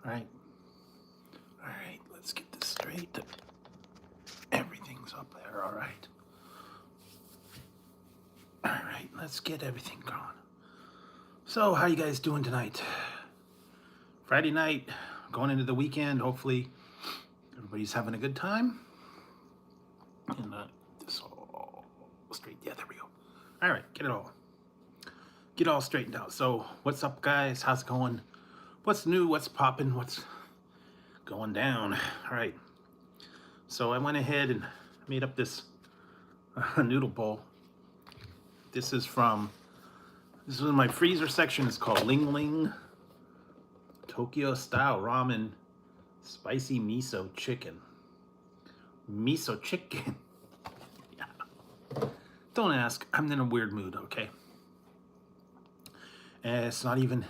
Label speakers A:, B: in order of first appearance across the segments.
A: All right. All right, let's get this straight. Everything's up there, all right. All right, let's get everything going. So, how you guys doing tonight? Friday night, going into the weekend. Hopefully, everybody's having a good time. And this all straight. Yeah, there we go. All right, get it all straightened out. So, what's up, guys? How's it going? What's new? What's popping? What's going down? All right. So I went ahead and made up this noodle bowl. This is in my freezer section. It's called Ling Ling Tokyo Style Ramen Spicy Miso Chicken. Miso chicken. Yeah. Don't ask. I'm in a weird mood. Okay. And it's not even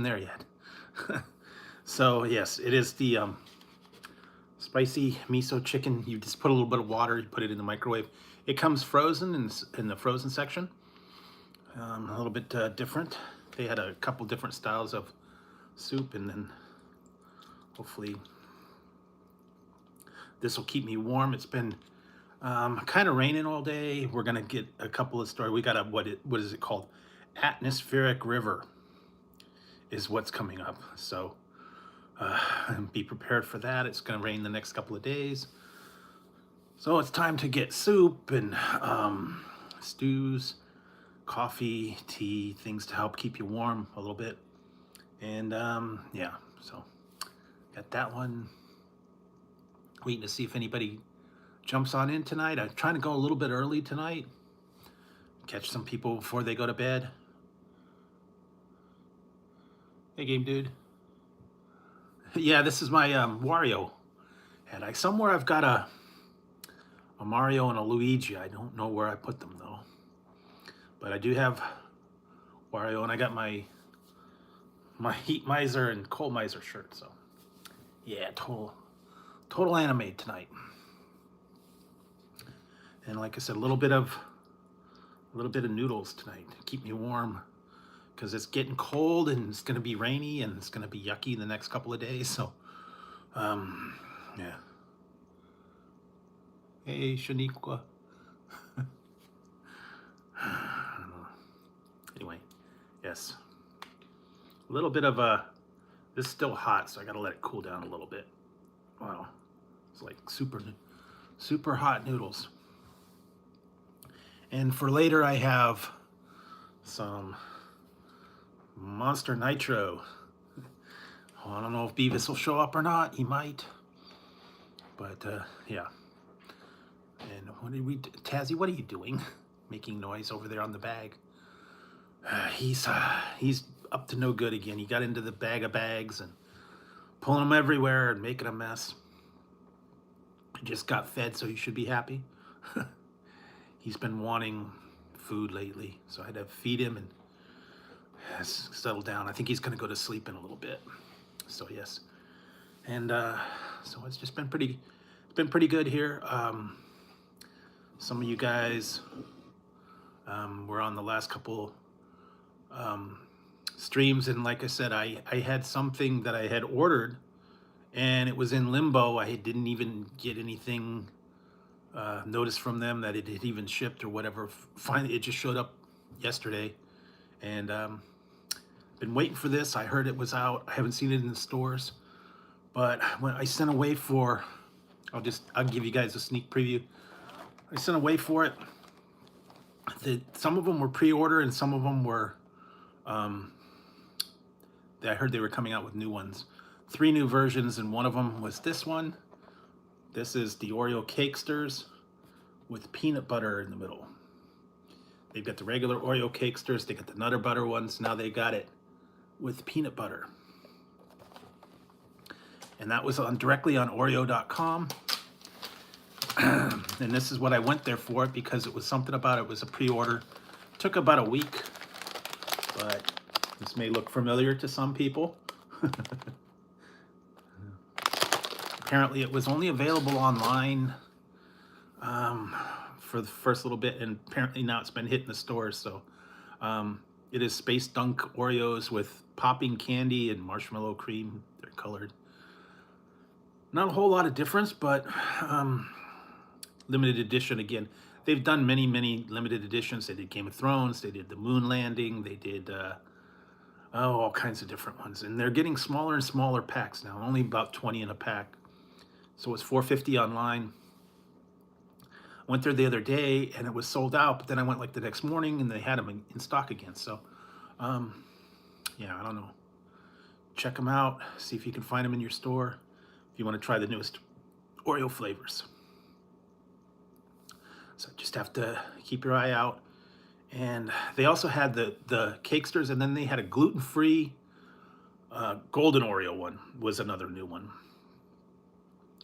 A: there yet. So yes, it is the spicy miso chicken. You just put a little bit of water, you put it in the microwave. It comes frozen in the frozen section. A little bit different. They had a couple different styles of soup, and then hopefully this will keep me warm. It's been kind of raining all day. We're gonna get a couple of stories. We got a what is it called? Atmospheric river is what's coming up. So be prepared for that. It's going to rain the next couple of days. So it's time to get soup and stews, coffee, tea, things to help keep you warm a little bit. And yeah, so got that one. Waiting to see if anybody jumps on in tonight. I'm trying to go a little bit early tonight. Catch some people before they go to bed. Hey, game dude. Yeah, this is my Wario. And somewhere I've got a Mario and a Luigi. I don't know where I put them though. But I do have Wario, and I got my Heat Miser and Cold Miser shirt. So yeah, total anime tonight. And like I said, a little bit of noodles tonight to keep me warm, because it's getting cold and it's going to be rainy and it's going to be yucky the next couple of days. So, yeah. Hey, Shaniqua. Anyway, yes. A little bit of this is still hot, so I got to let it cool down a little bit. Wow. It's like super hot noodles. And for later, I have some Monster Nitro. Oh, I don't know if Beavis will show up or not. He might. But yeah. And what did we do? Tazzy, what are you doing? Making noise over there on the bag. He's up to no good again. He got into the bag of bags and pulling them everywhere and making a mess. He just got fed, so he should be happy. He's been wanting food lately, so I had to feed him and settle down. I think he's going to go to sleep in a little bit. So yes, and so it's just been pretty good here. Some of you guys were on the last couple streams, and like I said, I had something that I had ordered, and it was in limbo. I didn't even get anything notice from them that it had even shipped or whatever. Finally, it just showed up yesterday, and been waiting for this. I heard it was out. I haven't seen it in the stores, but when I sent away for, I'll give you guys a sneak preview. I sent away for it. Some of them were pre-order, and some of them were, I heard they were coming out with new ones. 3 new versions, and one of them was this one. This is the Oreo Cakesters with peanut butter in the middle. They've got the regular Oreo Cakesters. They got the Nutter Butter ones. Now they got it with peanut butter. And that was directly on Oreo.com. And this is what I went there for, because it was something about it was a pre-order. Took about a week, but this may look familiar to some people. Apparently it was only available online for the first little bit, and apparently now it's been hitting the stores. So it is Space Dunk Oreos with popping candy and marshmallow cream. They're colored. Not a whole lot of difference, but limited edition again. They've done many, many limited editions. They did Game of Thrones, they did the moon landing, they did all kinds of different ones. And they're getting smaller and smaller packs now, only about 20 in a pack. So it's $4.50 online. I went there the other day and it was sold out, but then I went like the next morning and they had them in stock again. So yeah, I don't know. Check them out, see if you can find them in your store if you want to try the newest Oreo flavors. So just have to keep your eye out. And they also had the Cakesters, and then they had a gluten-free golden Oreo one was another new one.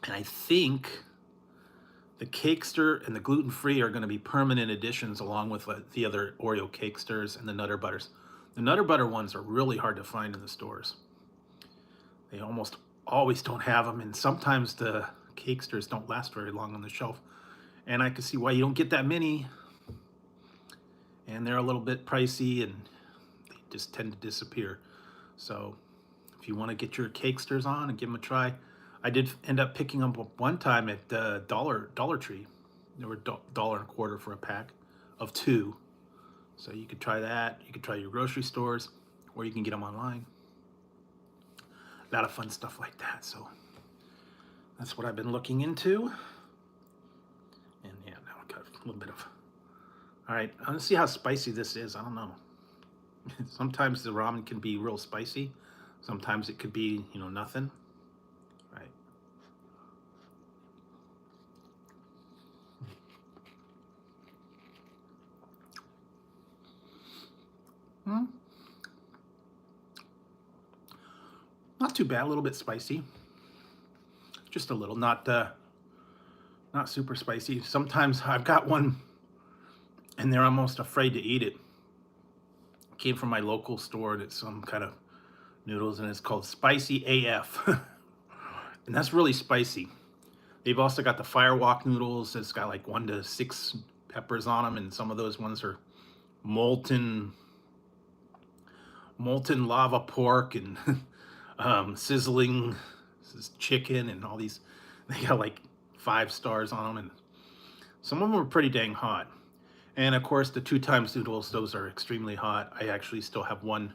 A: And I think the Cakester and the gluten-free are going to be permanent additions along with the other Oreo Cakesters and the Nutter Butters. The Nutter Butter ones are really hard to find in the stores. They almost always don't have them, and sometimes the Cakesters don't last very long on the shelf. And I can see why you don't get that many. And they're a little bit pricey and they just tend to disappear. So if you want to get your Cakesters on and give them a try, I did end up picking them up one time at Dollar Tree. They were $1.25 for a pack of 2. So you could try that. You could try your grocery stores, or you can get them online. A lot of fun stuff like that. So that's what I've been looking into. And yeah, now I got a little bit of... All right, I'm gonna see how spicy this is. I don't know. Sometimes the ramen can be real spicy. Sometimes it could be, you know, nothing. All right. Not too bad. A little bit spicy. Just a little. Not super spicy. Sometimes I've got one and they're almost afraid to eat it. It came from my local store, and it's some kind of noodles, and it's called Spicy AF. And that's really spicy. They've also got the Firewalk noodles. It's got like 1 to 6 peppers on them, and some of those ones are molten lava pork and sizzling chicken and all these. They got like 5 stars on them, and some of them are pretty dang hot. And of course, the 2 times noodles, those are extremely hot. I actually still have one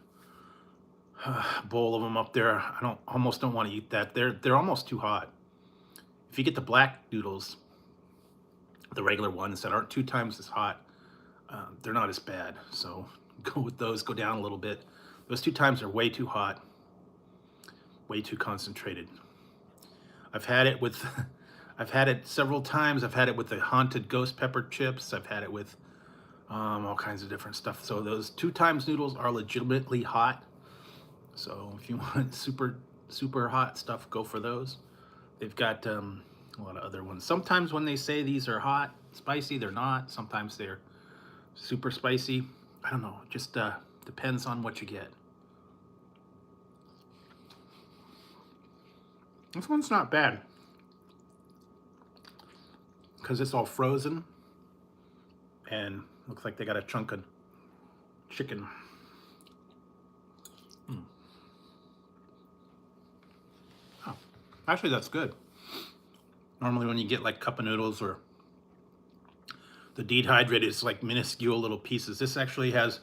A: bowl of them up there. I almost don't want to eat that. They're almost too hot. If you get the black noodles, the regular ones that aren't 2 times as hot, they're not as bad. So go with those. Go down a little bit. Those 2 times are way too hot, way too concentrated. I've had it with. I've had it several times. I've had it with the haunted ghost pepper chips. I've had it with all kinds of different stuff. So those 2 times noodles are legitimately hot. So if you want super hot stuff, go for those. They've got a lot of other ones. Sometimes when they say these are hot, spicy, they're not. Sometimes they're super spicy. I don't know. It just depends on what you get. This one's not bad, because it's all frozen and looks like they got a chunk of chicken. Oh, actually that's good. Normally when you get like cup of noodles or the dehydrated, it's like minuscule little pieces. This actually has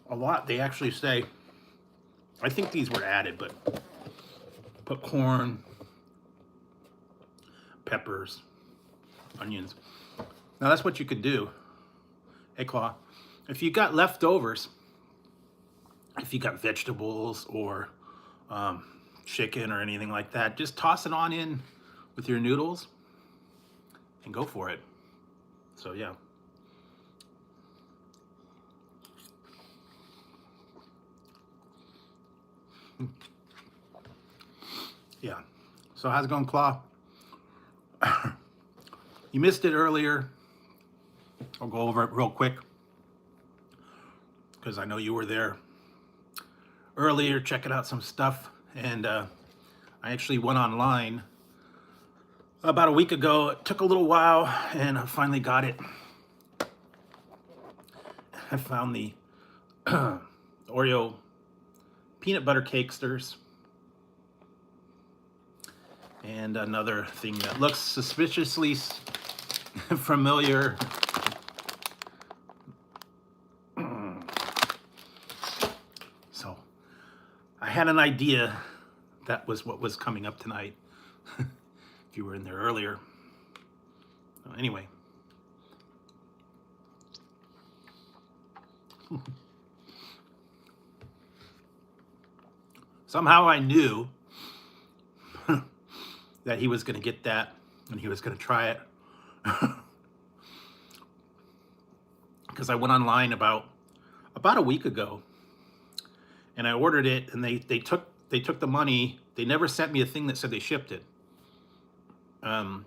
A: a lot. They actually say, I think these were added, but put corn, peppers, onions. Now that's what you could do. Hey Claw, if you got leftovers, if you got vegetables or chicken or anything like that, just toss it on in with your noodles and go for it. So yeah. Yeah. So how's it going, Claw? You missed it earlier. I'll go over it real quick because I know you were there earlier checking out some stuff, and I actually went online about a week ago. It took a little while, and I finally got it. I found the Oreo peanut butter cakesters. And another thing that looks suspiciously familiar. So I had an idea that was what was coming up tonight. If you were in there earlier. Anyway. Somehow I knew that he was going to get that and he was going to try it. Because I went online about a week ago and I ordered it, and they took the money. They never sent me a thing that said they shipped it.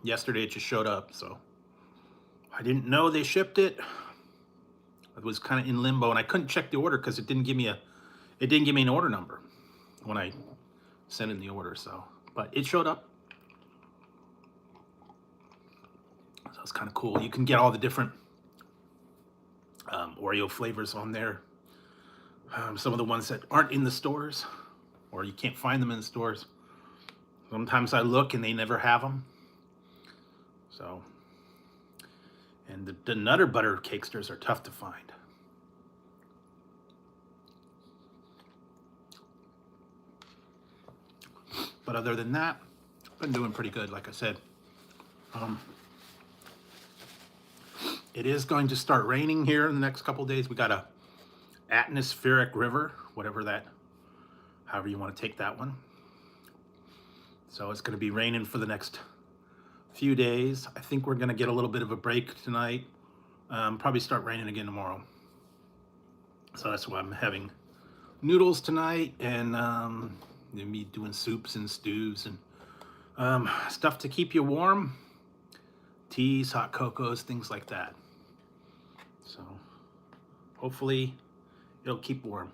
A: Yesterday it just showed up, so I didn't know they shipped it. I was kind of in limbo, and I couldn't check the order because it didn't give me an order number when I sent in the order. So, but it showed up. So it's kind of cool. You can get all the different Oreo flavors on there. Some of the ones that aren't in the stores, or you can't find them in the stores. Sometimes I look and they never have them. So, and the Nutter Butter Cakesters are tough to find. But other than that, I've been doing pretty good, like I said. It is going to start raining here in the next couple of days. We got a atmospheric river, however you want to take that one. So it's going to be raining for the next few days. I think we're going to get a little bit of a break tonight. Probably start raining again tomorrow. So that's why I'm having noodles tonight, and me doing soups and stews and stuff to keep you warm. Teas, hot cocos, things like that. So hopefully it'll keep warm.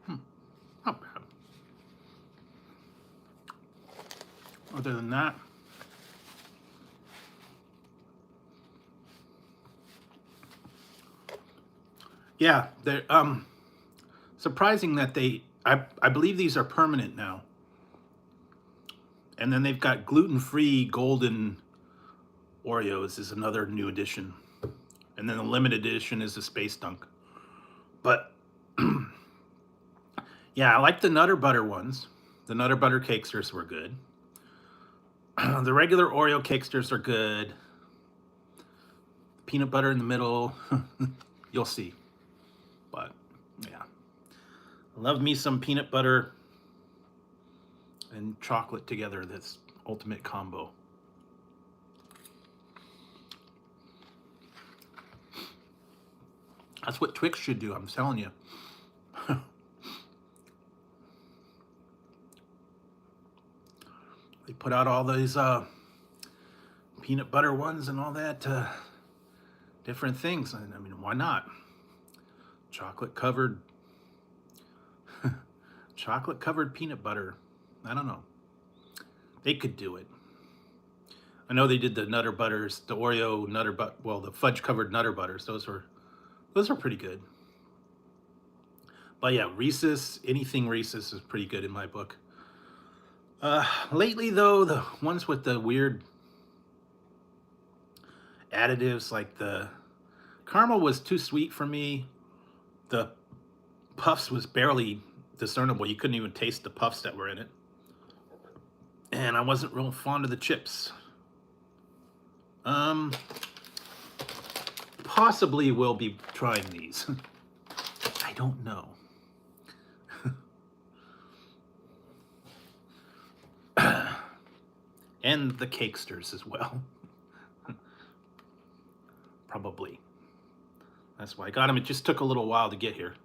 A: Not bad. Other than that, yeah, they're surprising that I believe these are permanent now. And then they've got gluten-free golden Oreos is another new addition. And then the limited edition is the Space Dunk. But yeah, I like the Nutter Butter ones. The Nutter Butter Cakesters were good. The regular Oreo Cakesters are good. Peanut butter in the middle. You'll see. But yeah, love me some peanut butter and chocolate together. That's ultimate combo. That's what Twix should do, I'm telling you. They put out all these peanut butter ones and all that different things. I mean, why not? Chocolate covered peanut butter. I don't know. They could do it. I know they did the Nutter Butters, the Oreo Nutter Butter, well, the fudge covered Nutter Butters. Those were pretty good. But yeah, Reese's, anything Reese's is pretty good in my book. Lately though, the ones with the weird additives, like the caramel was too sweet for me. The puffs was barely discernible. You couldn't even taste the puffs that were in it. And I wasn't real fond of the chips. Possibly will be trying these. I don't know. And the Cakesters as well. Probably. That's why I got them. It just took a little while to get here.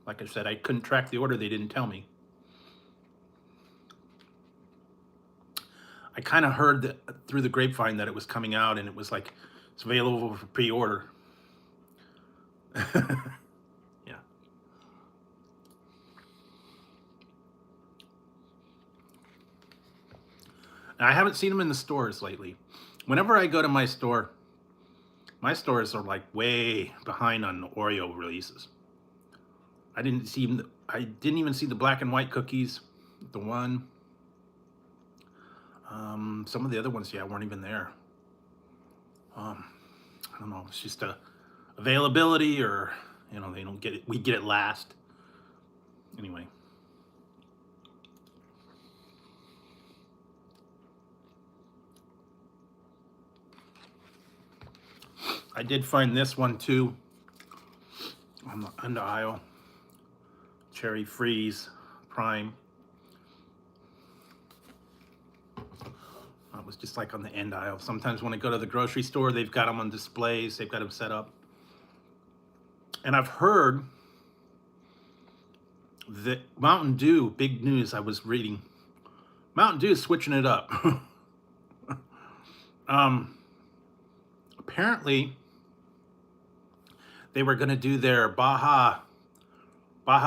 A: Like I said, I couldn't track the order. They didn't tell me. I kind of heard that through the grapevine that it was coming out, and it was like, it's available for pre-order. Yeah. Now, I haven't seen them in the stores lately. Whenever I go to my stores are like way behind on Oreo releases. I didn't even see the black and white cookies. The one. Some of the other ones, yeah, weren't even there. I don't know. It's just a availability, or they don't get it. We get it last. Anyway. I did find this one too on the aisle. Cherry Freeze Prime. It was just like on the end aisle. Sometimes when I go to the grocery store, they've got them on displays. They've got them set up. And I've heard that Mountain Dew, big news I was reading, Mountain Dew is switching it up. Apparently, they were going to do their Baja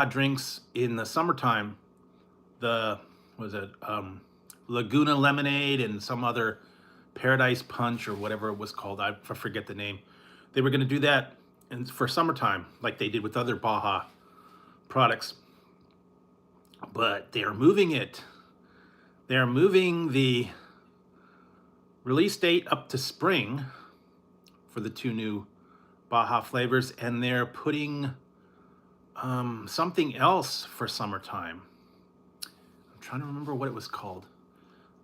A: drinks in the summertime. Laguna Lemonade and some other Paradise Punch or whatever it was called. I forget the name. They were going to do that for summertime, like they did with other Baja products. But they are moving it. They are moving the release date up to spring for the 2 new Baja flavors, and they're putting something else for summertime. I'm trying to remember what it was called.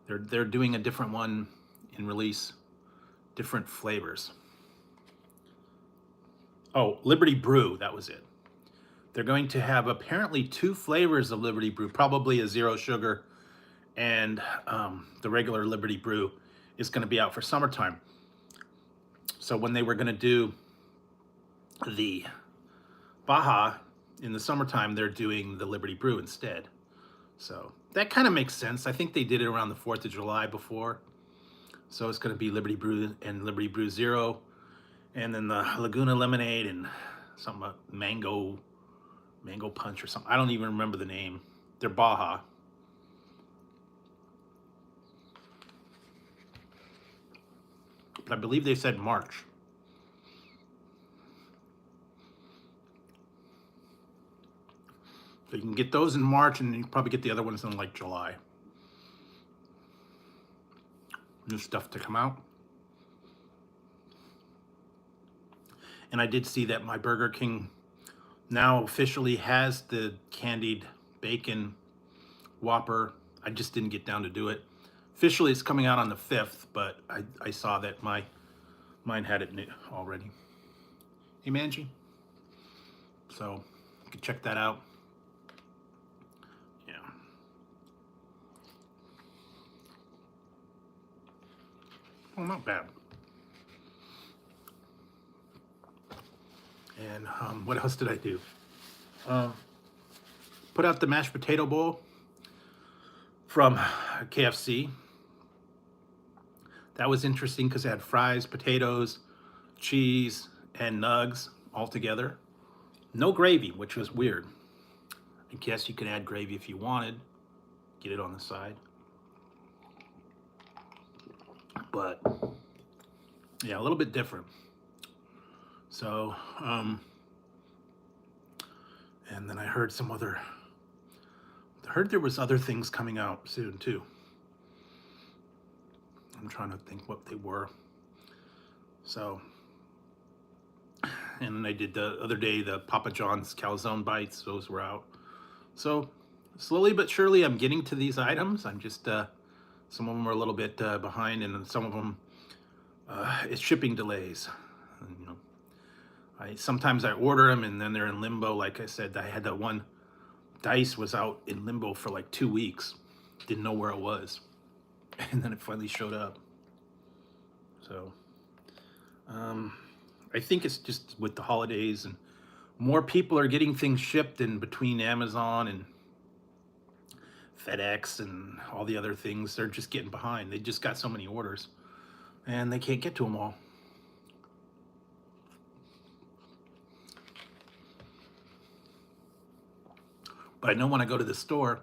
A: They're doing a different one in release, different flavors. Oh, Liberty Brew, that was it. They're going to have apparently 2 flavors of Liberty Brew, probably a 0 sugar, and the regular Liberty Brew is going to be out for summertime. So when they were going to do the Baja in the summertime, they're doing the Liberty Brew instead. So that kind of makes sense. I think they did it around the 4th of July before. So it's going to be Liberty Brew and Liberty Brew Zero, and then the Laguna Lemonade and something mango punch or something. I don't even remember the name. They're Baja. I believe they said March. So you can get those in March, and you can probably get the other ones in like July. New stuff to come out. And I did see that my Burger King now officially has the candied bacon Whopper. I just didn't get down to do it. Officially, it's coming out on the 5th, but I saw that mine had it already. Hey, Manji. So you can check that out. Yeah. Oh, not bad. And what else did I do? Put out the mashed potato bowl from KFC. That was interesting because it had fries, potatoes, cheese, and nugs all together. No gravy, which was weird. I guess you could add gravy if you wanted. Get it on the side. But yeah, a little bit different. So, and then I heard there was other things coming out soon too. I'm trying to think what they were. So, and then I did the other day, the Papa John's calzone bites. Those were out. So slowly but surely I'm getting to these items. I'm just, some of them are a little bit behind, and some of them, it's shipping delays. And, sometimes I order them and then they're in limbo. Like I said, I had that one dice was out in limbo for like 2 weeks. Didn't know where it was. And then it finally showed up. So, I think it's just with the holidays, and more people are getting things shipped in between Amazon and FedEx and all the other things. They're just getting behind. They just got so many orders and they can't get to them all. But I know when I go to the store,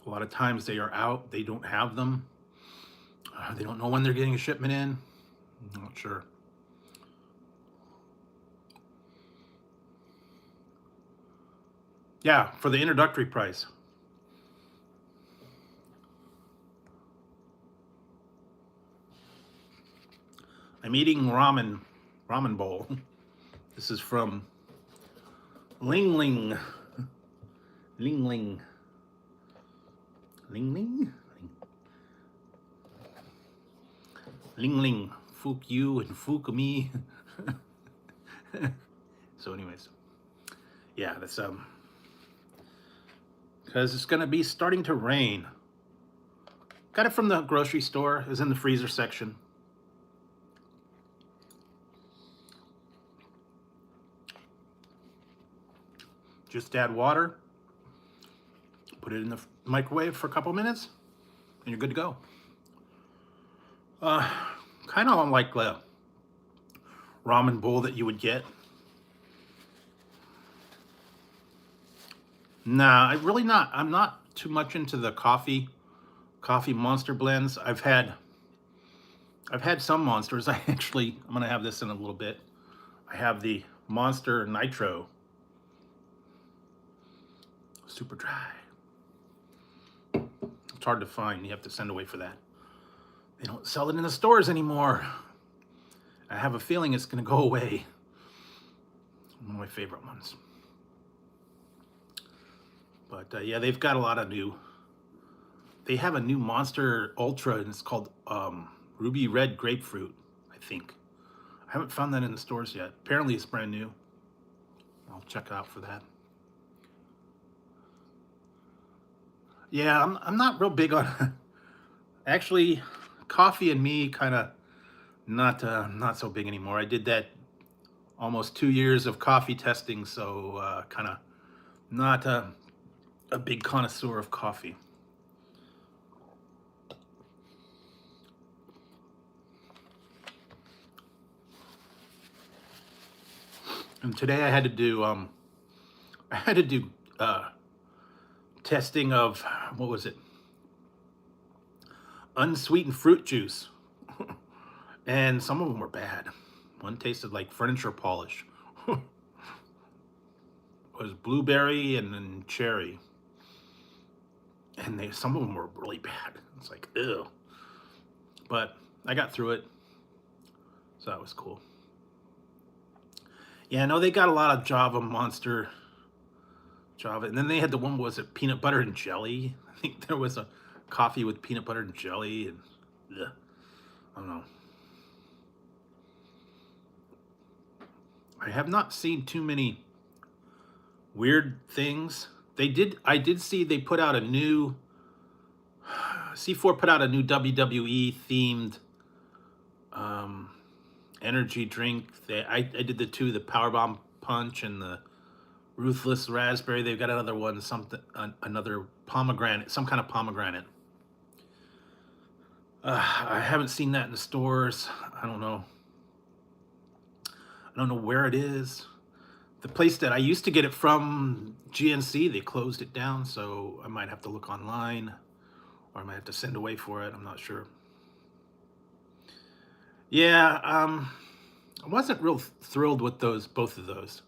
A: a lot of times they are out. They don't have them. They don't know when they're getting a shipment in. I'm not sure. Yeah, for the introductory price. I'm eating ramen bowl. This is from Ling Ling. Ling Ling. Ling Ling? Ling Ling. Fook you and fook me. So anyways. Yeah, that's because it's gonna be starting to rain. Got it from the grocery store. It was in the freezer section. Just add water, put it in the microwave for a couple minutes, and you're good to go. Kind of like the ramen bowl that you would get. Nah, I'm not too much into the coffee monster blends. I've had some monsters. I'm gonna have this in a little bit. I have the Monster Nitro. Super dry. It's hard to find. You have to send away for that. They don't sell it in the stores anymore. I have a feeling it's gonna go away. One of my favorite ones. But yeah, they've got a lot of new. They have a new Monster Ultra, and it's called Ruby Red Grapefruit, I think. I haven't found that in the stores yet. Apparently it's brand new. I'll check out for that. Yeah, I'm not real big on actually coffee and me kind of not so big anymore. I did that almost 2 years of coffee testing, so kind of not a big connoisseur of coffee. And today I had to do testing of, what was it? Unsweetened fruit juice. And some of them were bad. One tasted like furniture polish. It was blueberry and then cherry. And some of them were really bad. It's like, ew. But I got through it. So that was cool. Yeah, I know they got a lot of Java Monster. Java. And then they had the one, was it peanut butter and jelly? I think there was a coffee with peanut butter and jelly. And ugh, I don't know. I have not seen too many weird things. I did see they put out a new, C4 put out a new WWE themed energy drink. I did the Powerbomb Punch and the Ruthless Raspberry. They've got another one, another pomegranate, some kind of pomegranate. I haven't seen that in the stores. I don't know. I don't know where it is. The place that I used to get it from, GNC, they closed it down, so I might have to look online, or I might have to send away for it. I'm not sure. Yeah, I wasn't real thrilled with both of those.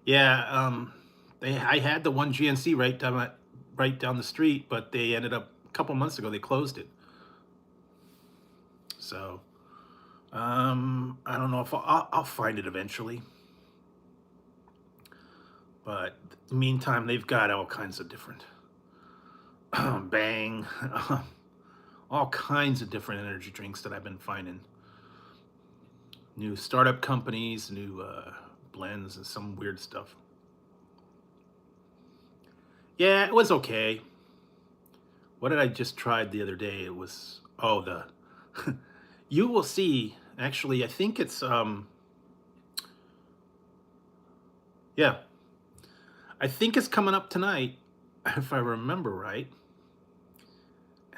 A: Yeah, I had the one GNC right down the street, but they ended up a couple months ago they closed it. So I don't know if I'll find it eventually. But in the meantime, they've got all kinds of different Bang, all kinds of different energy drinks that I've been finding. New startup companies, new blends, and some weird stuff. Yeah, it was okay. What did I just tried the other day? It was, oh, the you will see. Actually, I think it's yeah, I think it's coming up tonight, if I remember right.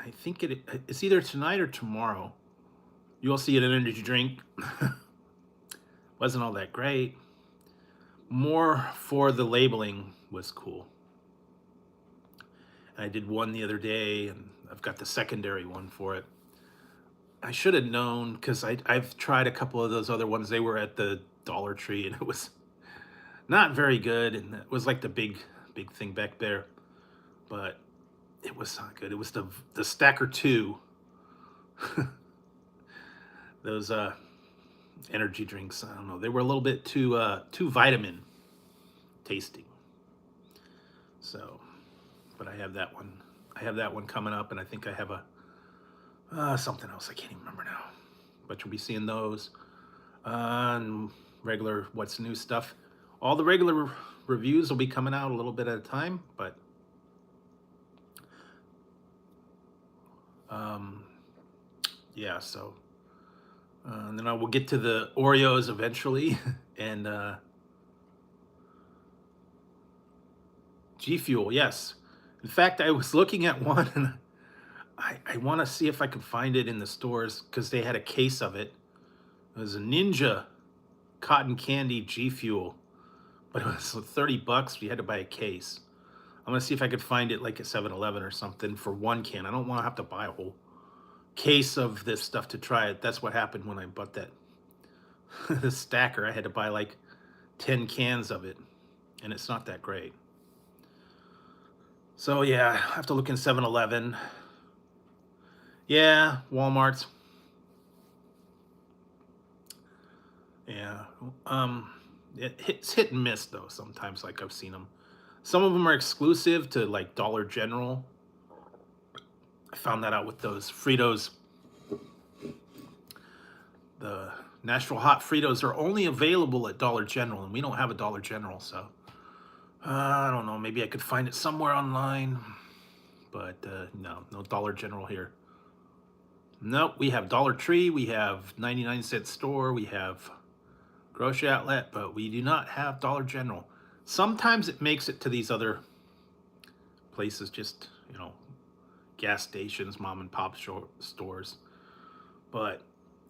A: I think it's either tonight or tomorrow. You'll see an energy drink. Wasn't all that great. More for the labeling was cool. I did one the other day, and I've got the secondary one for it. I should have known, because I've tried a couple of those other ones. They were at the Dollar Tree, and it was Not very good, and it was like the big thing back there, but it was not good. It was the Stacker 2, those energy drinks. I don't know. They were a little bit too vitamin tasting. So, but I have that one. I have that one coming up, and I think I have a something else. I can't even remember now. But you'll be seeing those on regular what's new stuff. All the regular reviews will be coming out a little bit at a time, but yeah. So and then I will get to the Oreos eventually, and G Fuel. Yes, in fact, I was looking at one, and I want to see if I can find it in the stores because they had a case of it. It was a Ninja cotton candy G Fuel, but it was 30 bucks. We had to buy a case. I'm gonna see if I could find it like at 7-Eleven or something for one can. I don't want to have to buy a whole case of this stuff to try it. That's what happened when I bought that the stacker. I had to buy like 10 cans of it, and it's not that great. So yeah, I have to look in 7-Eleven. Yeah, Walmart's. Yeah, it's hit and miss though. Sometimes, like I've seen them. Some of them are exclusive to like Dollar General. I found that out with those Fritos. The Nashville Hot Fritos are only available at Dollar General, and we don't have a Dollar General, so I don't know. Maybe I could find it somewhere online, but no Dollar General here. Nope, we have Dollar Tree, we have 99-cent store, we have grocery outlet, but we do not have Dollar General. Sometimes it makes it to these other places, just, gas stations, mom and pop stores. But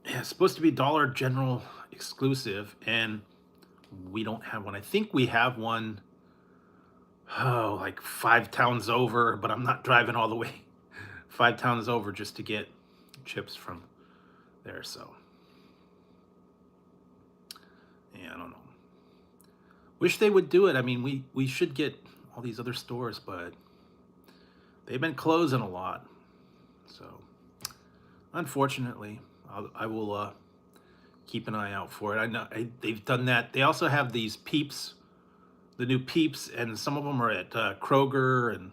A: yeah, it's supposed to be Dollar General exclusive, and we don't have one. I think we have one, like 5 towns over, but I'm not driving all the way 5 towns over just to get chips from there. So yeah, I don't know. Wish they would do it. I mean, we should get all these other stores, but they've been closing a lot. So unfortunately, I will keep an eye out for it. I know they've done that. They also have these Peeps, the new Peeps, and some of them are at Kroger. And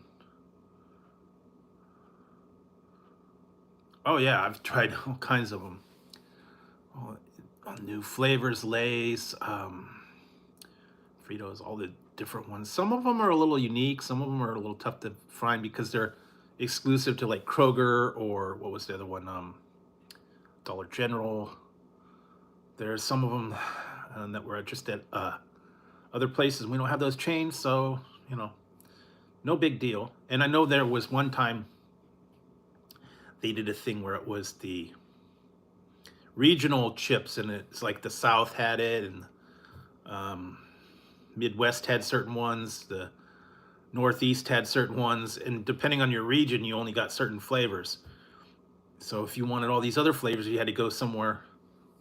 A: oh yeah, I've tried all kinds of them. All new flavors, Lay's, Fritos, all the different ones. Some of them are a little unique. Some of them are a little tough to find because they're exclusive to like Kroger, or what was the other one? Dollar General. There's some of them that were just at other places. We don't have those chains, so no big deal. And I know there was one time they did a thing where it was the regional chips, and it's like the South had it, and Midwest had certain ones, the Northeast had certain ones, and depending on your region, you only got certain flavors. So if you wanted all these other flavors, you had to go somewhere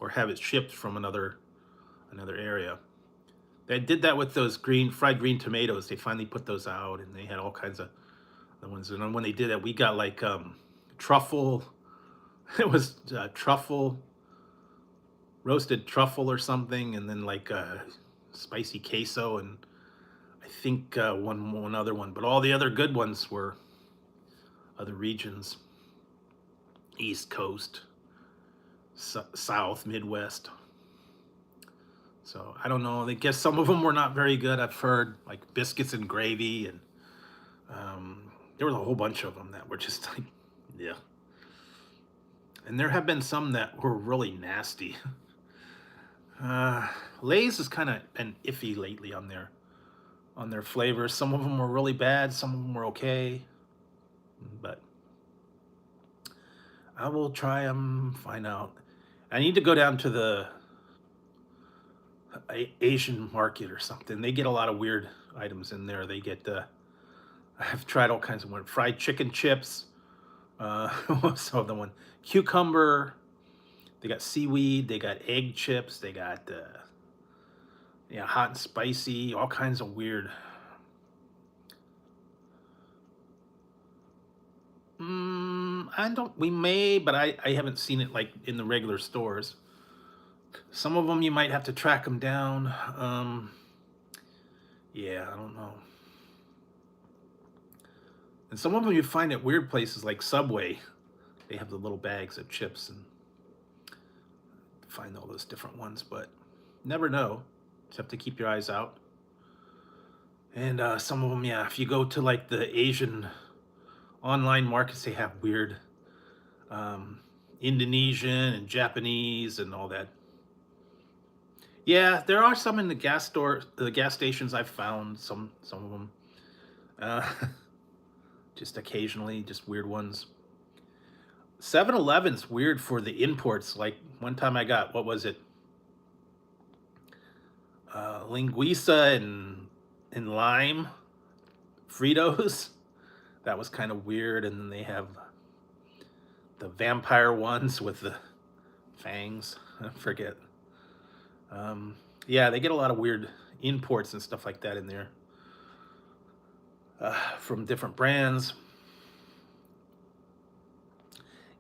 A: or have it shipped from another area. They did that with those fried green tomatoes. They finally put those out, and they had all kinds of the ones. And when they did that, we got like truffle. It was truffle, roasted truffle or something, and then like spicy queso, and I think one other one. But all the other good ones were other regions, East Coast, South, Midwest. So I don't know. I guess some of them were not very good. I've heard like biscuits and gravy, and there was a whole bunch of them that were just like, yeah. And there have been some that were really nasty. Lay's has kind of been iffy lately on their flavors. Some of them were really bad. Some of them were okay. But I will try them, find out. I need to go down to the Asian market or something. They get a lot of weird items in there. They get I've tried all kinds of fried chicken chips. What's the other one? Cucumber. They got seaweed. They got egg chips. They got Yeah, hot and spicy, all kinds of weird. I don't. We may, but I haven't seen it like in the regular stores. Some of them you might have to track them down. Yeah, I don't know. And some of them you find at weird places like Subway. They have the little bags of chips and find all those different ones, but never know. Just have to keep your eyes out. And some of them, yeah, if you go to like the Asian online markets, they have weird um, Indonesian and Japanese and all that. Yeah, there are some in the gas stations. I've found some of them. Uh, just occasionally, just weird ones. 7-Eleven's weird for the imports. Like one time I got, what was it? Linguiça and lime Fritos. That was kind of weird. And then they have the vampire ones with the fangs. I forget. Yeah, they get a lot of weird imports and stuff like that in there from different brands.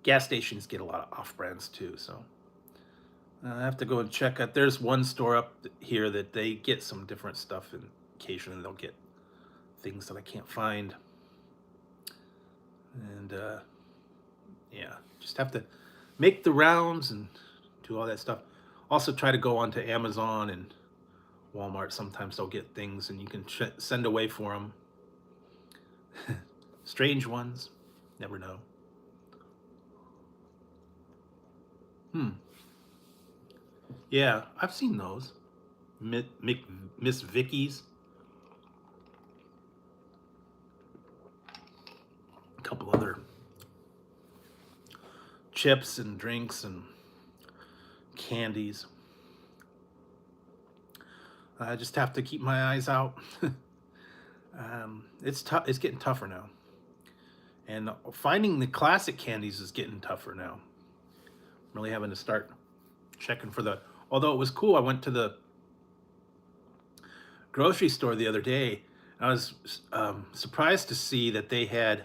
A: Gas stations get a lot of off brands too. So I have to go and check out. There's one store up here that they get some different stuff, and occasionally they'll get things that I can't find. And yeah, just have to make the rounds and do all that stuff. Also, try to go onto Amazon and Walmart. Sometimes they'll get things, and you can send away for them. Strange ones, never know. Yeah, I've seen those. Miss Vicky's. A couple other chips and drinks and candies. I just have to keep my eyes out. It's tough. It's getting tougher now, and finding the classic candies is getting tougher now. I'm really having to start checking for the. Although it was cool, I went to the grocery store the other day. I was surprised to see that they had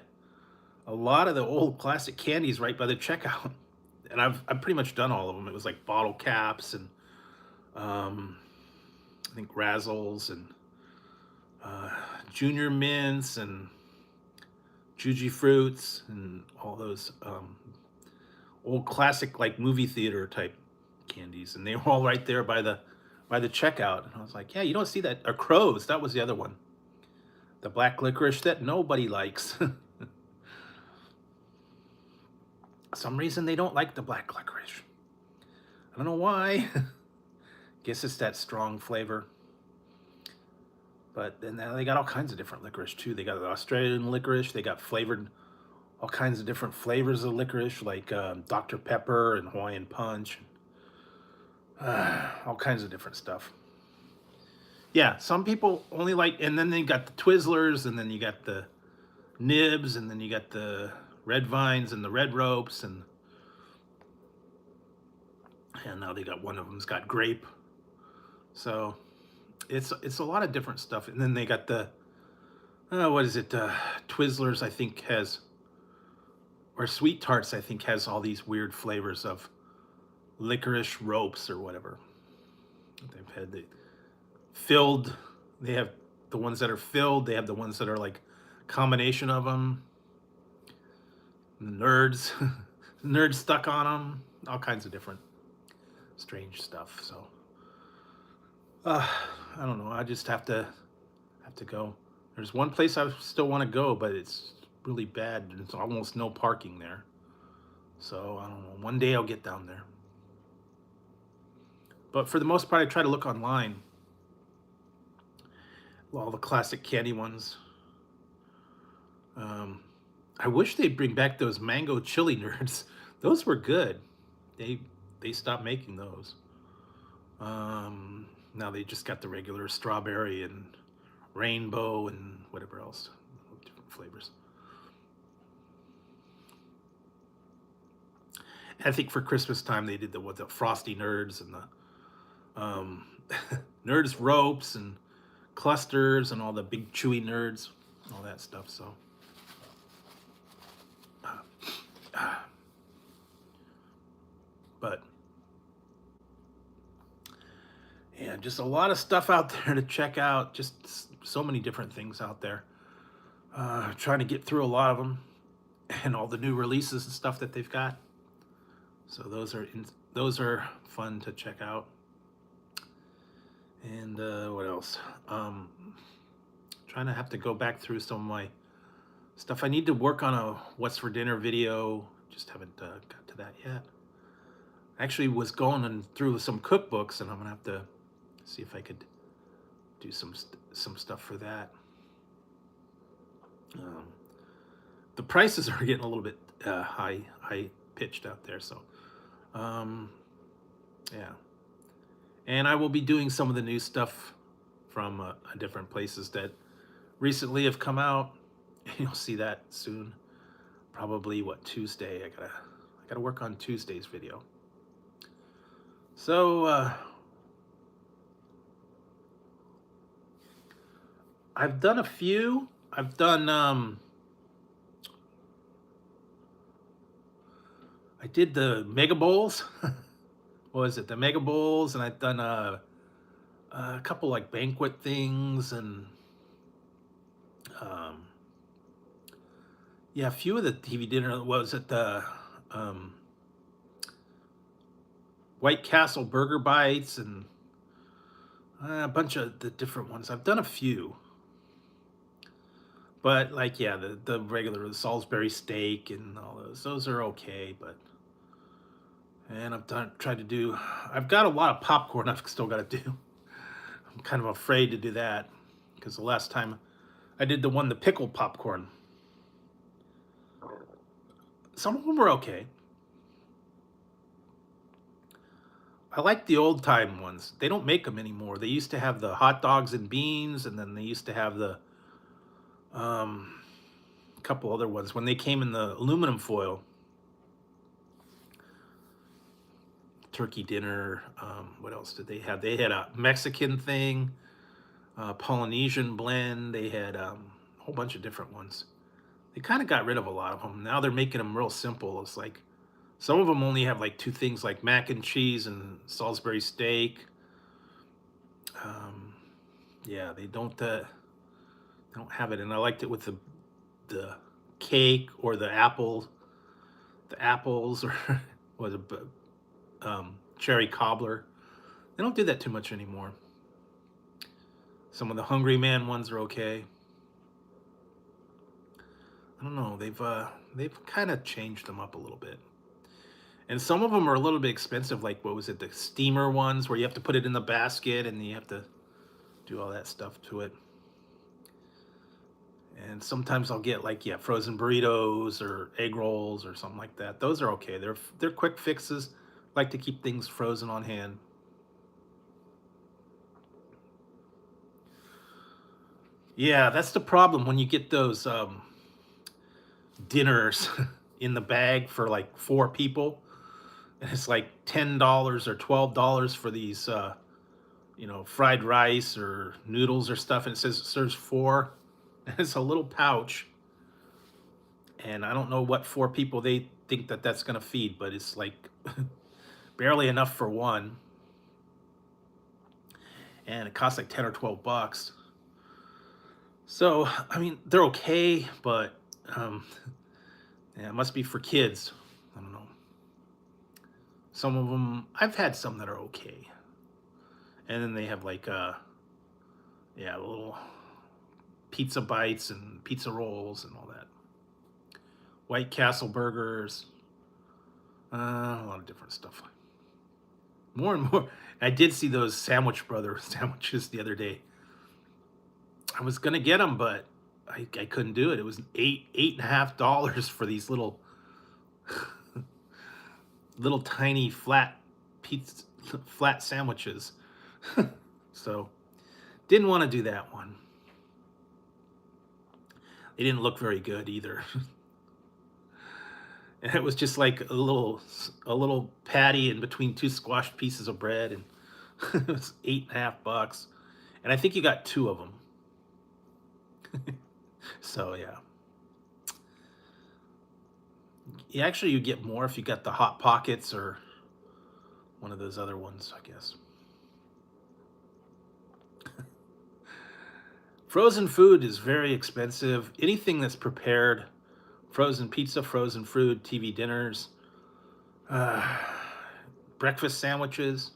A: a lot of the old classic candies right by the checkout, and I've pretty much done all of them. It was like bottle caps and I think Razzles and Junior Mints and Juji Fruits and all those old classic like movie theater type candies, and they were all right there by the checkout. And I was like, yeah, you don't see that. Or Crows, that was the other one. The black licorice that nobody likes. Some reason they don't like the black licorice. I don't know why. Guess it's that strong flavor. But then now they got all kinds of different licorice too. They got the Australian licorice. They got flavored all kinds of different flavors of licorice, like Dr. Pepper and Hawaiian Punch. All kinds of different stuff. Yeah, some people only like, and then they got the Twizzlers, and then you got the Nibs, and then you got the Red Vines and the Red Ropes, and now they got one of them's got grape. So it's a lot of different stuff. And then they got the what is it? Twizzlers, I think has, or Sweet Tarts, I think has all these weird flavors of licorice ropes or whatever. They've had the filled. They have the ones that are filled. They have the ones that are like combination of them. The nerds, nerds stuck on them. All kinds of different strange stuff. So I don't know. I just have to go. There's one place I still want to go, but it's really bad. There's almost no parking there. So I don't know. One day I'll get down there. But for the most part, I try to look online. All the classic candy ones. I wish they'd bring back those mango chili nerds. Those were good. They stopped making those. Now they just got the regular strawberry and rainbow and whatever else, different flavors. And I think for Christmas time they did the frosty nerds and the nerds ropes and clusters and all the big chewy nerds, all that stuff. So but yeah, just a lot of stuff out there to check out. Just so many different things out there. Trying to get through a lot of them and all the new releases and stuff that they've got. So those are fun to check out. And what else? Trying to have to go back through some of my stuff. I need to work on a what's for dinner video. Just haven't got to that yet. I actually was going through some cookbooks, and I'm gonna have to see if I could do some stuff for that. The prices are getting a little bit high pitched out there, so yeah. And I will be doing some of the new stuff from different places that recently have come out. You'll see that soon. Probably Tuesday. I gotta work on Tuesday's video. So I've done a few. I've done I did the Mega Bowls. What was it? The Mega Bowls, and I've done a couple like banquet things, and yeah, a few of the TV dinner. What was it? The White Castle Burger Bites, and a bunch of the different ones. I've done a few. But like, yeah, the regular Salisbury steak and all those are okay. But and I've got a lot of popcorn I've still got to do. I'm kind of afraid to do that because the last time I did the pickle popcorn, some of them were okay. I like the old time ones. They don't make them anymore. They used to have the hot dogs and beans, and then they used to have the couple other ones when they came in the aluminum foil. Turkey dinner. What else did they have? They had a Mexican thing, Polynesian blend. They had a whole bunch of different ones. They kind of got rid of a lot of them. Now they're making them real simple. It's like some of them only have like two things, like mac and cheese and Salisbury steak. Yeah, they don't have it, and I liked it with the cake or the apples, or was it cherry cobbler. They don't do that too much anymore. Some of the Hungry Man ones are okay. I don't know. They've kind of changed them up a little bit, and some of them are a little bit expensive. Like what was it? The steamer ones where you have to put it in the basket and you have to do all that stuff to it. And sometimes I'll get like, yeah, frozen burritos or egg rolls or something like that. Those are okay. They're quick fixes. Like to keep things frozen on hand. Yeah, that's the problem when you get those dinners in the bag for like 4 people. And it's like $10 or $12 for these fried rice or noodles or stuff, and it says it serves 4. And it's a little pouch, and I don't know what 4 people they think that's going to feed, but it's like barely enough for one, and it costs like 10 or 12 bucks. So I mean, they're okay, but yeah, it must be for kids. I don't know. Some of them, I've had some that are okay, and then they have like little pizza bites and pizza rolls and all that. White Castle burgers, a lot of different stuff. More and more. I did see those Sandwich Brother sandwiches the other day. I was gonna get them, but I couldn't do it. It was $8.50 for these little tiny flat sandwiches. So didn't want to do that one. They didn't look very good either. And it was just like a little patty in between 2 squashed pieces of bread, and It was $8.50, and I think you got 2 of them. So yeah, you get more if you got the Hot Pockets or one of those other ones, I guess. Frozen food is very expensive. Anything that's prepared, frozen pizza, frozen food, TV dinners, uh, breakfast sandwiches,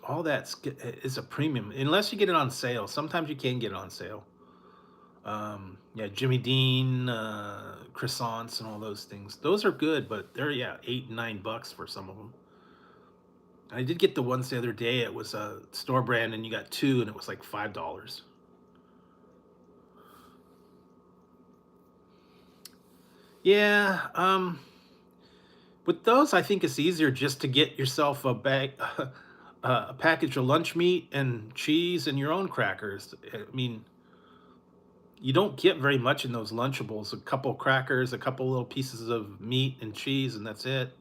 A: all that is a premium unless you get it on sale. Sometimes you can get it on sale. Yeah, Jimmy Dean, croissants, and all those things. Those are good, but they're, yeah, $8 and $9 for some of them. I did get the ones the other day. It was a store brand, and you got 2, and it was like $5. Yeah, with those, I think it's easier just to get yourself a bag, a package of lunch meat and cheese and your own crackers. I mean, you don't get very much in those Lunchables. A couple crackers, a couple little pieces of meat and cheese, and that's it.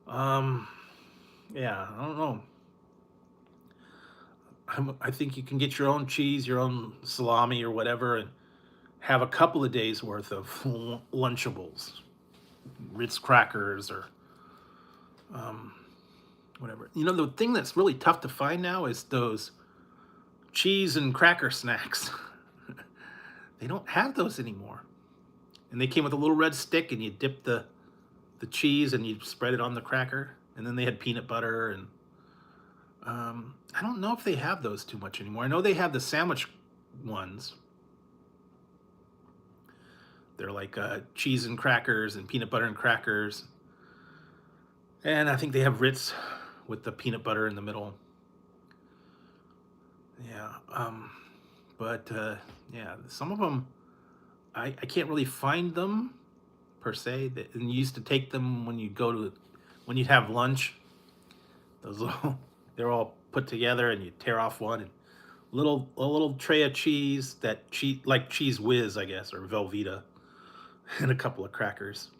A: Um, yeah, I don't know. I think you can get your own cheese, your own salami or whatever, and have a couple of days worth of Lunchables, Ritz crackers, or um, whatever. You know, the thing that's really tough to find now is those cheese and cracker snacks. They don't have those anymore. And they came with a little red stick, and you dip the cheese and you spread it on the cracker. And then they had peanut butter, and I don't know if they have those too much anymore. I know they have the sandwich ones. They're like cheese and crackers and peanut butter and crackers. And I think they have Ritz with the peanut butter in the middle. Yeah. But yeah, some of them, I can't really find them per se. And you used to take them when when you'd have lunch. Those little, they're all put together, and you tear off one, and a little tray of cheese, like Cheese Whiz, I guess, or Velveeta, and a couple of crackers.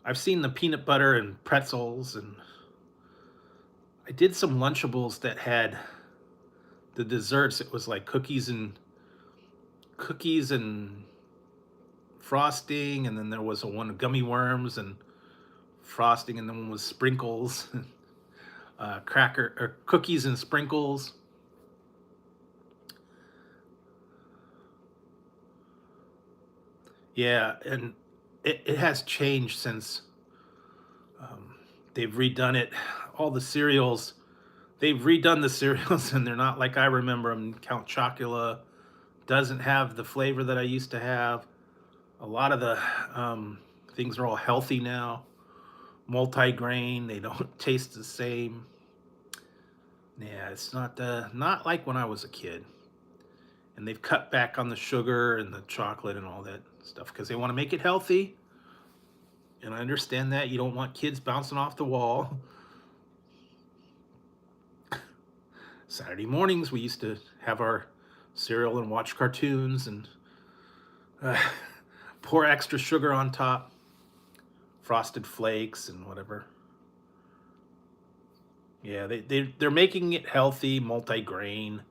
A: I've seen the peanut butter and pretzels, and I did some Lunchables that had the desserts. It was like cookies and frosting, and then there was one of gummy worms and frosting, and then one was sprinkles, cracker or cookies and sprinkles. Yeah, and it has changed since they've redone it. All the cereals, they've redone the cereals, and they're not like I remember them. Count Chocula doesn't have the flavor that I used to have. A lot of the things are all healthy now, multi-grain. They don't taste the same. Yeah, it's not like when I was a kid. And they've cut back on the sugar and the chocolate and all that stuff because they want to make it healthy. And I understand that you don't want kids bouncing off the wall. Saturday mornings, we used to have our cereal and watch cartoons and uh, pour extra sugar on top, frosted flakes and whatever. Yeah, they're making it healthy, multi-grain.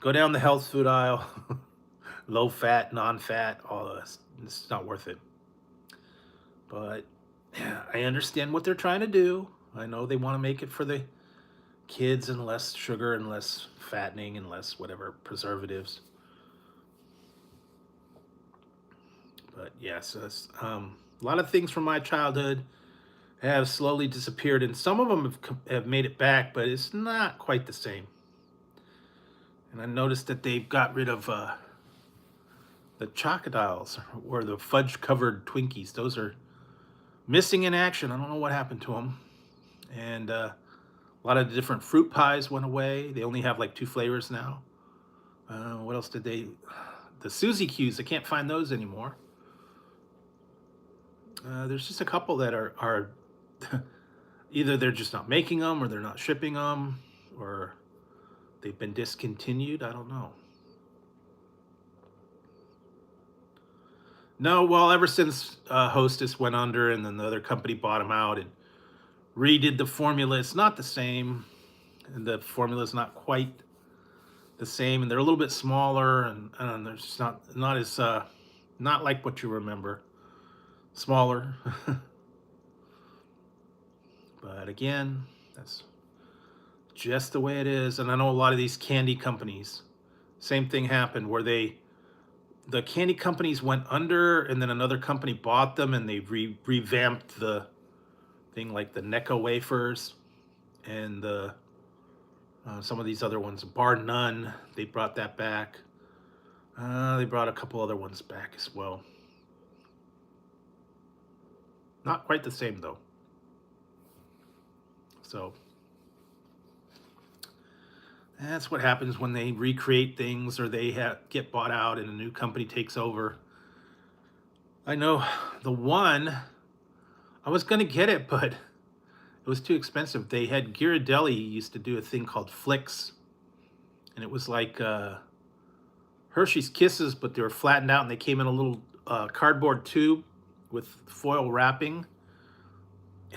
A: Go down the health food aisle, low fat, non-fat, all this. It's not worth it. But yeah, I understand what they're trying to do. I know they want to make it for the kids and less sugar and less fattening and less whatever preservatives. But yes, a lot of things from my childhood have slowly disappeared, and some of them have made it back, but it's not quite the same. And I noticed that they've got rid of the Chocodiles, or the fudge-covered Twinkies. Those are missing in action. I don't know what happened to them. And a lot of the different fruit pies went away. They only have like 2 flavors now. What else did they? The Suzy Q's, I can't find those anymore. There's just a couple that are either they're just not making them, or they're not shipping them, or they've been discontinued. I don't know. No, well, ever since Hostess went under, and then the other company bought them out, and redid the formula. It's not the same, and the formula is not quite the same, and they're a little bit smaller, and they're just not as not like what you remember. Smaller. But again, that's just the way it is. And I know a lot of these candy companies, same thing happened where the candy companies went under, and then another company bought them, and they revamped the thing, like the Necco wafers and the some of these other ones. Bar None, they brought that back. They brought a couple other ones back as well. Not quite the same though. So that's what happens when they recreate things, or they get bought out and a new company takes over. I know the one, I was going to get it, but it was too expensive. They had Ghirardelli used to do a thing called Flicks, and it was like Hershey's Kisses, but they were flattened out, and they came in a little cardboard tube with foil wrapping,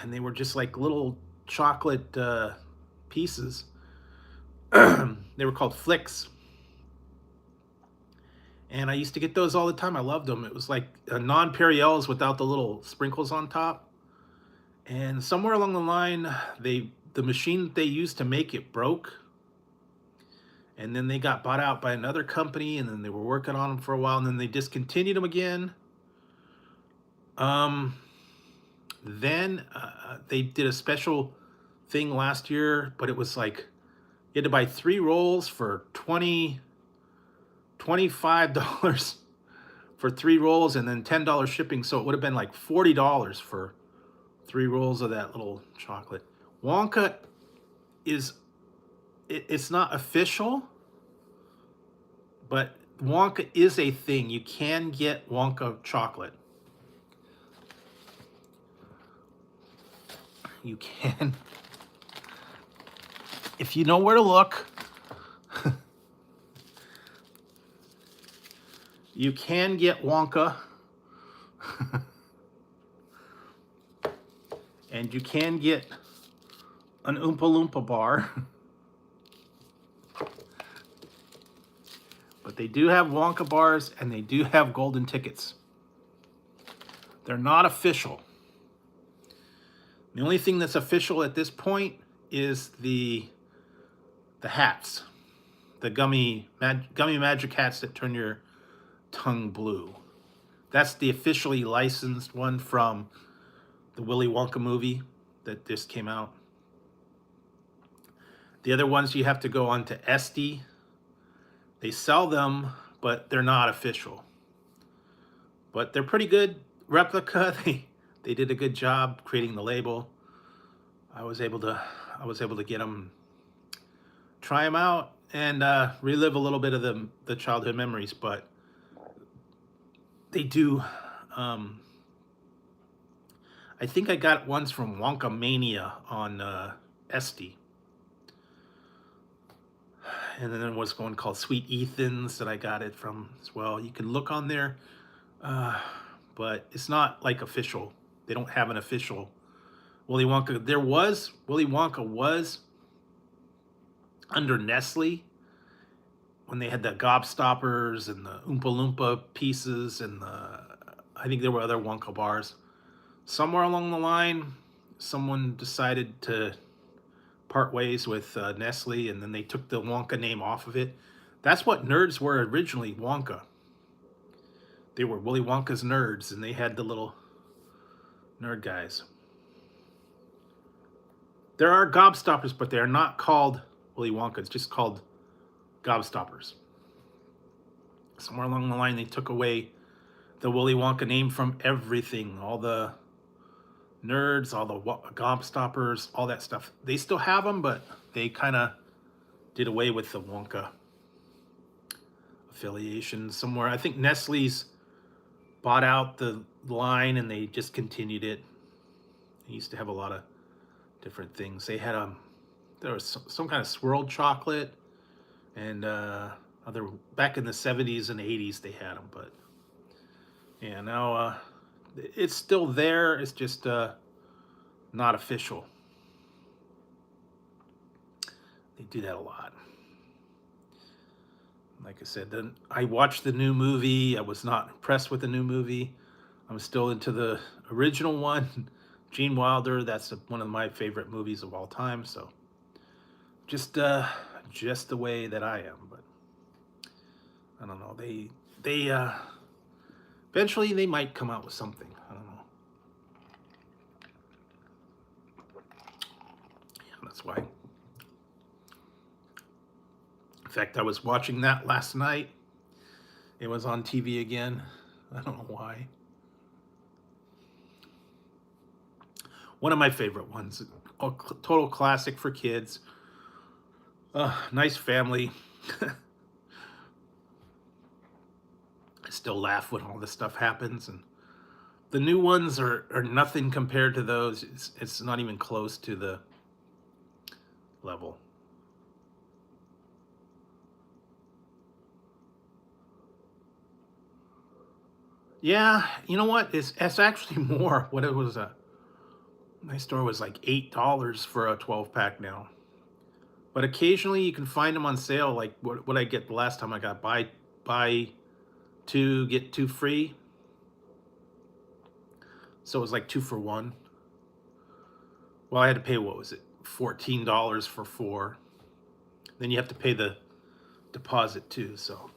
A: and they were just like little chocolate pieces. They were called Flicks, and I used to get those all the time. I loved them. It was like non-Perriells without the little sprinkles on top. And somewhere along the line, the machine that they used to make it broke, and then they got bought out by another company, and then they were working on them for a while, and then they discontinued them again. Then they did a special thing last year, but it was like you had to buy 3 rolls for $25 for 3 rolls, and then $10 shipping. So it would have been like $40 for 3 rolls of that little chocolate. Wonka it's not official, but Wonka is a thing. You can get Wonka chocolate. You can. If you know where to look, you can get Wonka. And you can get an Oompa Loompa bar. But they do have Wonka bars, and they do have golden tickets. They're not official. The only thing that's official at this point is the hats, the gummy magic hats that turn your tongue blue. That's the officially licensed one from the Willy Wonka movie that just came out. The other ones you have to go on to Esty. They sell them, but they're not official. But they're pretty good replica. They did a good job creating the label. I was able to get them, try them out, and relive a little bit of the childhood memories. But they do. I think I got ones from Wonka Mania on Esty. And then there was one called Sweet Ethan's that I got it from as well. You can look on there, but it's not like official. They don't have an official Willy Wonka. Willy Wonka was under Nestle when they had the Gobstoppers and the Oompa Loompa pieces, and I think there were other Wonka bars. Somewhere along the line, someone decided to part ways with Nestle, and then they took the Wonka name off of it. That's what nerds were originally, Wonka. They were Willy Wonka's nerds, and they had the little nerd guys. There are Gobstoppers, but they are not called Willy Wonka. It's just called Gobstoppers. Somewhere along the line, they took away the Willy Wonka name from everything. All the nerds, all the Gobstoppers, all that stuff. They still have them, but they kind of did away with the Wonka affiliation somewhere. I think Nestle's bought out the line, and they just continued it. They used to have a lot of different things. They had there was some kind of swirled chocolate, and other back in the 70s and 80s they had them, but yeah, now it's still there. It's just not official. They do that a lot. Like I said, then I watched the new movie. I was not impressed with the new movie. I'm still into the original one. Gene Wilder, that's one of my favorite movies of all time. So just the way that I am. But I don't know. They eventually they might come out with something. I don't know. Yeah, that's why. In fact, I was watching that last night. It was on TV again. I don't know why. One of my favorite ones. A total classic for kids. Nice family. I still laugh when all this stuff happens, and the new ones are nothing compared to those. It's not even close to the level. Yeah, you know what? It's actually more. What it was my store was like $8 for a 12 pack now. But occasionally you can find them on sale. Like what I get the last time I got buy two get two free. So it was like 2 for 1. Well, I had to pay, what was it, $14 for 4. Then you have to pay the deposit too. So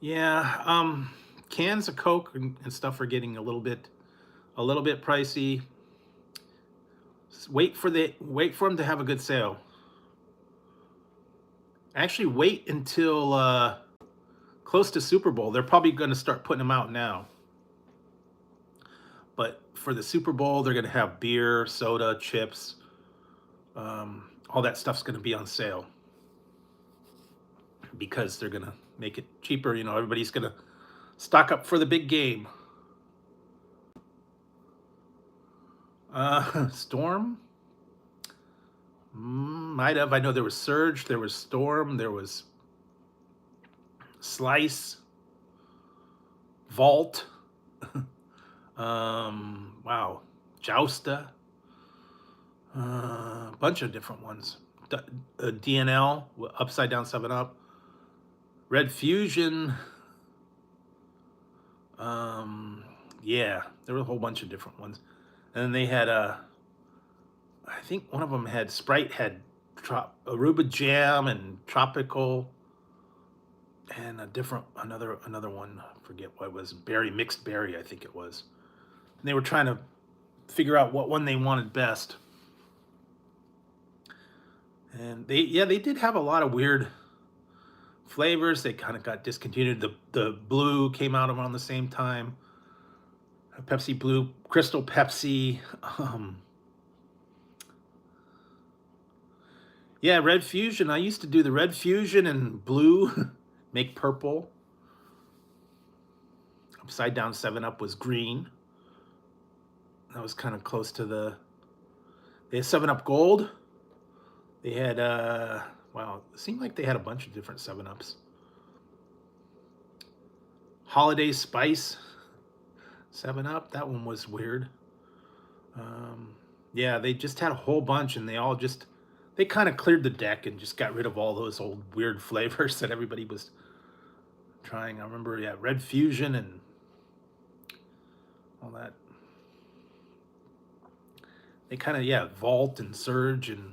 A: yeah, cans of Coke and stuff are getting a little bit pricey. Wait for them to have a good sale. Actually, wait until close to Super Bowl. They're probably going to start putting them out now. But for the Super Bowl, they're going to have beer, soda, chips. All that stuff's going to be on sale because they're going to make it cheaper. You know, everybody's going to stock up for the big game. Storm? Might have. I know there was Surge, there was Storm, there was Slice, Vault. Wow, Jousta. A bunch of different ones. DNL, Upside Down 7-Up. Red Fusion. Yeah, there were a whole bunch of different ones. And then they had I think one of them had Sprite had Aruba Jam and Tropical, and another one. I forget what it was. Mixed berry, I think it was. And they were trying to figure out what one they wanted best. And they did have a lot of weird flavors. They kind of got discontinued. The blue came out around the same time. Pepsi Blue, Crystal Pepsi. Yeah, Red Fusion. I used to do the Red Fusion and blue, make purple. Upside Down 7-Up was green. That was kind of close to they had 7-Up Gold. They had, wow, it seemed like they had a bunch of different 7-Ups. Holiday Spice 7-Up, that one was weird. Yeah, they just had a whole bunch, and they kind of cleared the deck and just got rid of all those old weird flavors that everybody was trying. I remember, yeah, Red Fusion and all that. They kind of, yeah, Vault and Surge and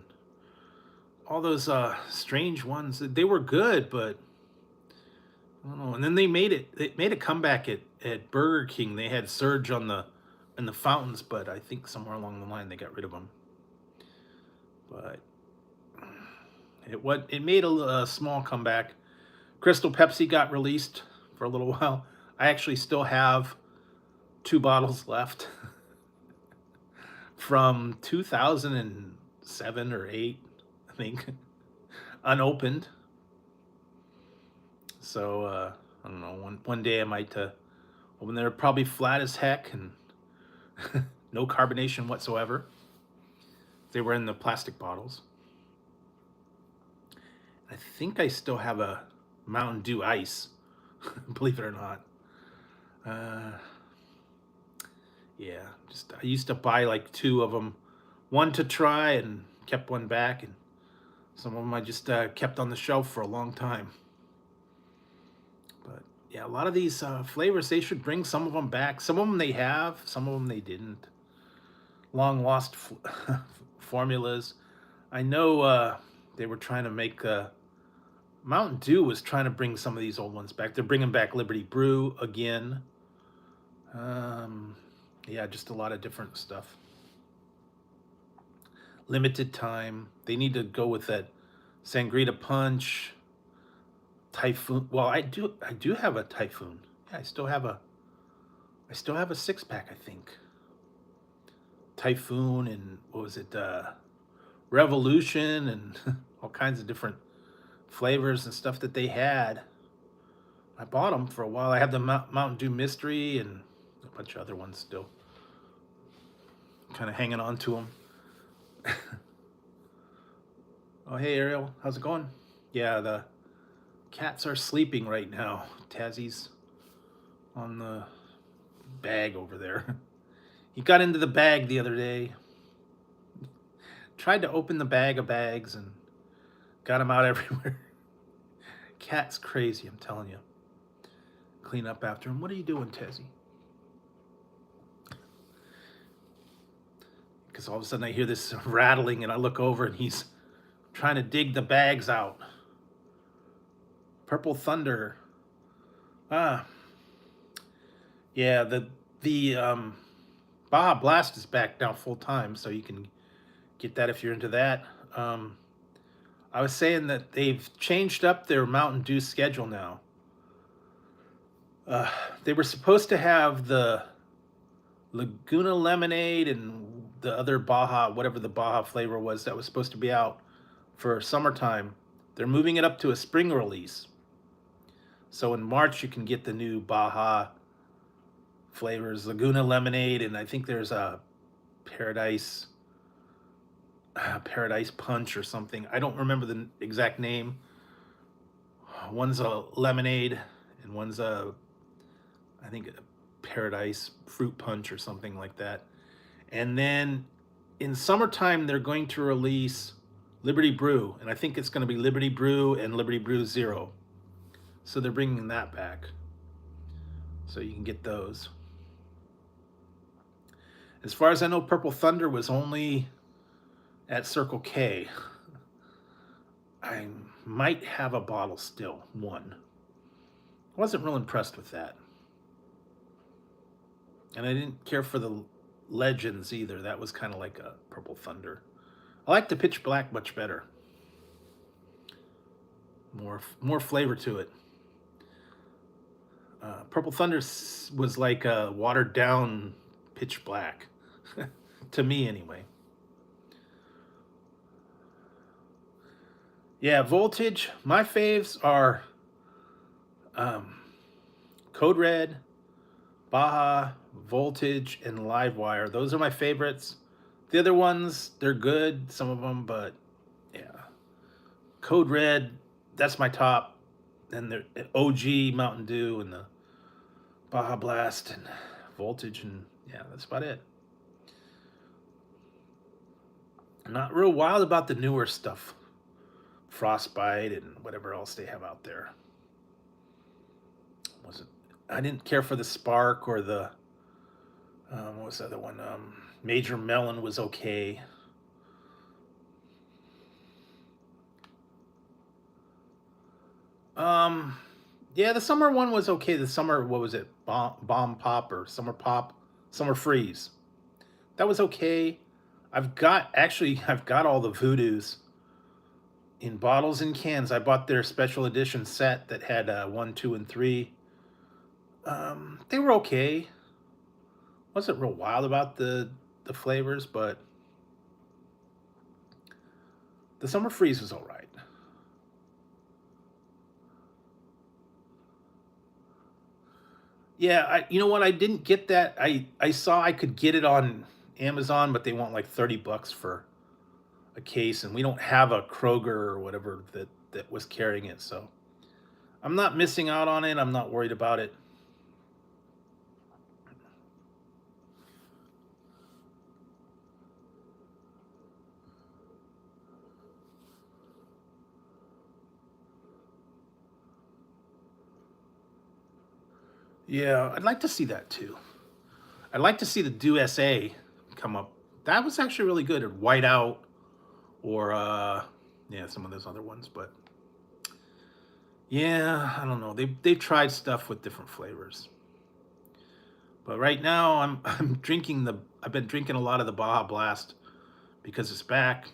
A: all those strange ones. They were good, but I don't know. And then they made a comeback at Burger King. They had Surge in the fountains, but I think somewhere along the line they got rid of them. But it made a small comeback. Crystal Pepsi got released for a little while. I actually still have 2 bottles left from 2007 or 8, I think, unopened. So I don't know. One day I might open. They're probably flat as heck and no carbonation whatsoever. They were in the plastic bottles. I think I still have a Mountain Dew Ice, believe it or not. Yeah, I used to buy like 2 of them, one to try and kept one back, and Some of them I just kept on the shelf for a long time. But yeah, a lot of these flavors, they should bring some of them back. Some of them they have, some of them they didn't. Long lost formulas. I know they were trying to make Mountain Dew was trying to bring some of these old ones back. They're bringing back Liberty Brew again. Yeah, just a lot of different stuff. Limited time. They need to go with that Sangria Punch, Typhoon. Well, I do have a Typhoon. Yeah, I still have a 6-pack, I think. Typhoon and what was it? Revolution and all kinds of different flavors and stuff that they had. I bought them for a while. I have the Mountain Dew Mystery and a bunch of other ones still. Kind of hanging on to them. Oh, hey, Ariel. How's it going? Yeah, the cats are sleeping right now. Tazzy's on the bag over there. He got into the bag the other day. Tried to open the bag of bags and got him out everywhere. Cat's crazy, I'm telling you. Clean up after him. What are you doing, Tazzy? Because all of a sudden I hear this rattling and I look over and he's trying to dig the bags out. Purple Thunder. Ah. Yeah, the Baja Blast is back now full time, so you can get that if you're into that. I was saying that they've changed up their Mountain Dew schedule now. They were supposed to have the Laguna Lemonade and the other Baja, whatever the Baja flavor was that was supposed to be out for summertime. They're moving it up to a spring release. So in March you can get the new Baja flavors, Laguna Lemonade, and I think there's a Paradise Punch or something. I don't remember the exact name. One's a lemonade and one's I think a Paradise Fruit Punch or something like that. And then in summertime they're going to release Liberty Brew, and I think it's going to be Liberty Brew and Liberty Brew Zero. So they're bringing that back. So you can get those. As far as I know, Purple Thunder was only at Circle K. I might have a bottle still, one. I wasn't real impressed with that. And I didn't care for the Legends either. That was kind of like a Purple Thunder. I like the Pitch Black much better. More flavor to it. Purple Thunder was like a watered down Pitch Black. To me, anyway. Yeah, Voltage. My faves are Code Red, Baja, Voltage, and Livewire. Those are my favorites. The other ones, they're good, some of them, but yeah. Code Red, that's my top. And the OG Mountain Dew and the Baja Blast and Voltage, and yeah, that's about it. I'm not real wild about the newer stuff. Frostbite and whatever else they have out there. I didn't care for the Spark or the what was the other one? Major Melon was okay. Yeah, the summer one was okay. The summer, what was it? Bomb Pop or Summer Pop? Summer Freeze. That was okay. I've got all the Voodoos in bottles and cans. I bought their special edition set that had 1, 2, and 3. They were okay. Wasn't real wild about the flavors, but the Summer Freeze was all right. Yeah, you know what? I didn't get that. I saw I could get it on Amazon, but they want like $30 for a case, and we don't have a Kroger or whatever that was carrying it, so I'm not missing out on it. I'm not worried about it. Yeah, I'd like to see that too. I'd like to see the Do SA come up. That was actually really good at Whiteout or yeah, some of those other ones. But yeah, I don't know. They've tried stuff with different flavors. But right now I'm drinking I've been drinking a lot of the Baja Blast because it's back.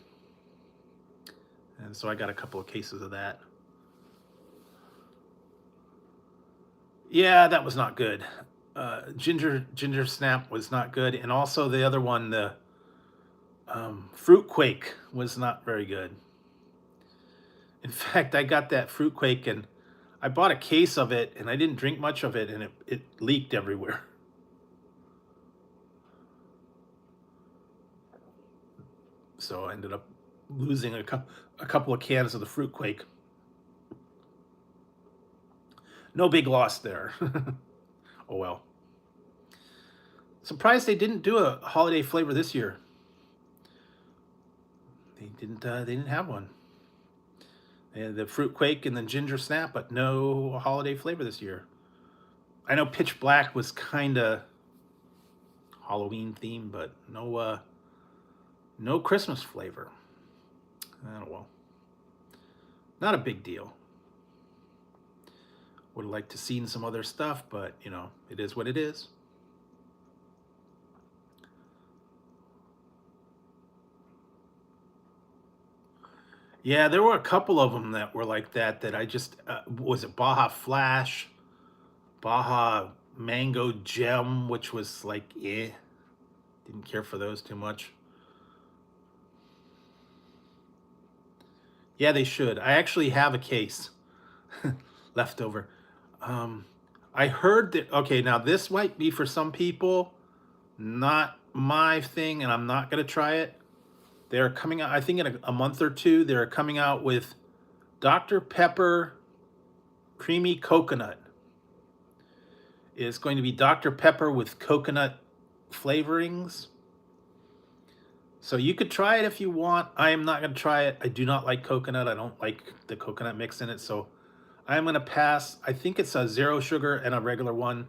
A: And so I got a couple of cases of that. Yeah, that was not good. Ginger Snap was not good, and also the other one, the Fruit Quake, was not very good. In fact, I got that Fruit Quake and I bought a case of it, and I didn't drink much of it, and it leaked everywhere. So I ended up losing a couple of cans of the Fruit Quake. No big loss there. Oh well. Surprised they didn't do a holiday flavor this year. They didn't. They didn't have one. They had the Fruit Quake and the Ginger Snap, but no holiday flavor this year. I know Pitch Black was kind of Halloween themed, but no Christmas flavor. Oh well, not a big deal. Would have liked to seen some other stuff, but you know, it is what it is. Yeah, there were a couple of them that were like that. That I just was it Baja Flash, Baja Mango Gem, which was like didn't care for those too much. Yeah, they should. I actually have a case left over. Um, I heard that. Okay, now this might be for some people, not my thing, and I'm not gonna try it. They're coming out. I think in a month or two, they're coming out with Dr. Pepper Creamy Coconut. It's going to be Dr. Pepper with coconut flavorings. So you could try it if you want. I am not going to try it. I do not like coconut. I don't like the coconut mix in it. So I'm going to pass. I think it's a 0 sugar and a regular one.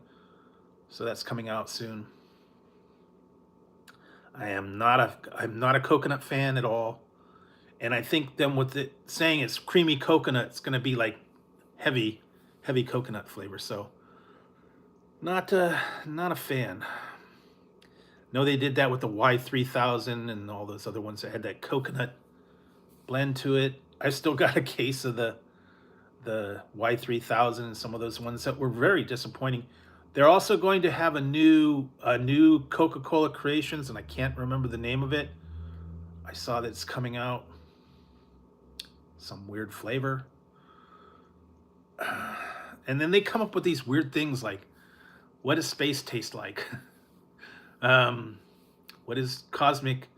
A: So that's coming out soon. I'm not a coconut fan at all. And I think then with it saying it's creamy coconut, it's going to be like heavy coconut flavor. So not a fan. No, they did that with the Y3000 and all those other ones that had that coconut blend to it. I still got a case of the Y3000 and some of those ones that were very disappointing. They're also going to have a new Coca-Cola Creations, and I can't remember the name of it. I saw that it's coming out. Some weird flavor. And then they come up with these weird things like, what does space taste like? What does cosmic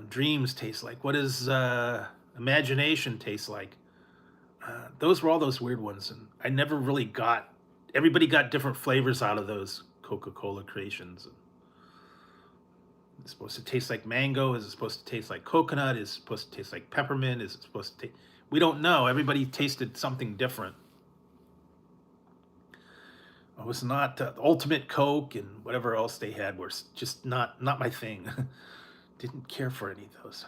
A: dreams taste like? What does imagination taste like? Those were all those weird ones, and I never really got. Everybody got different flavors out of those Coca-Cola Creations. It's supposed to taste like mango. Is it supposed to taste like coconut? Is it supposed to taste like peppermint? Is it supposed to taste? We don't know. Everybody tasted something different. It was not Ultimate Coke and whatever else they had were just not my thing. Didn't care for any of those.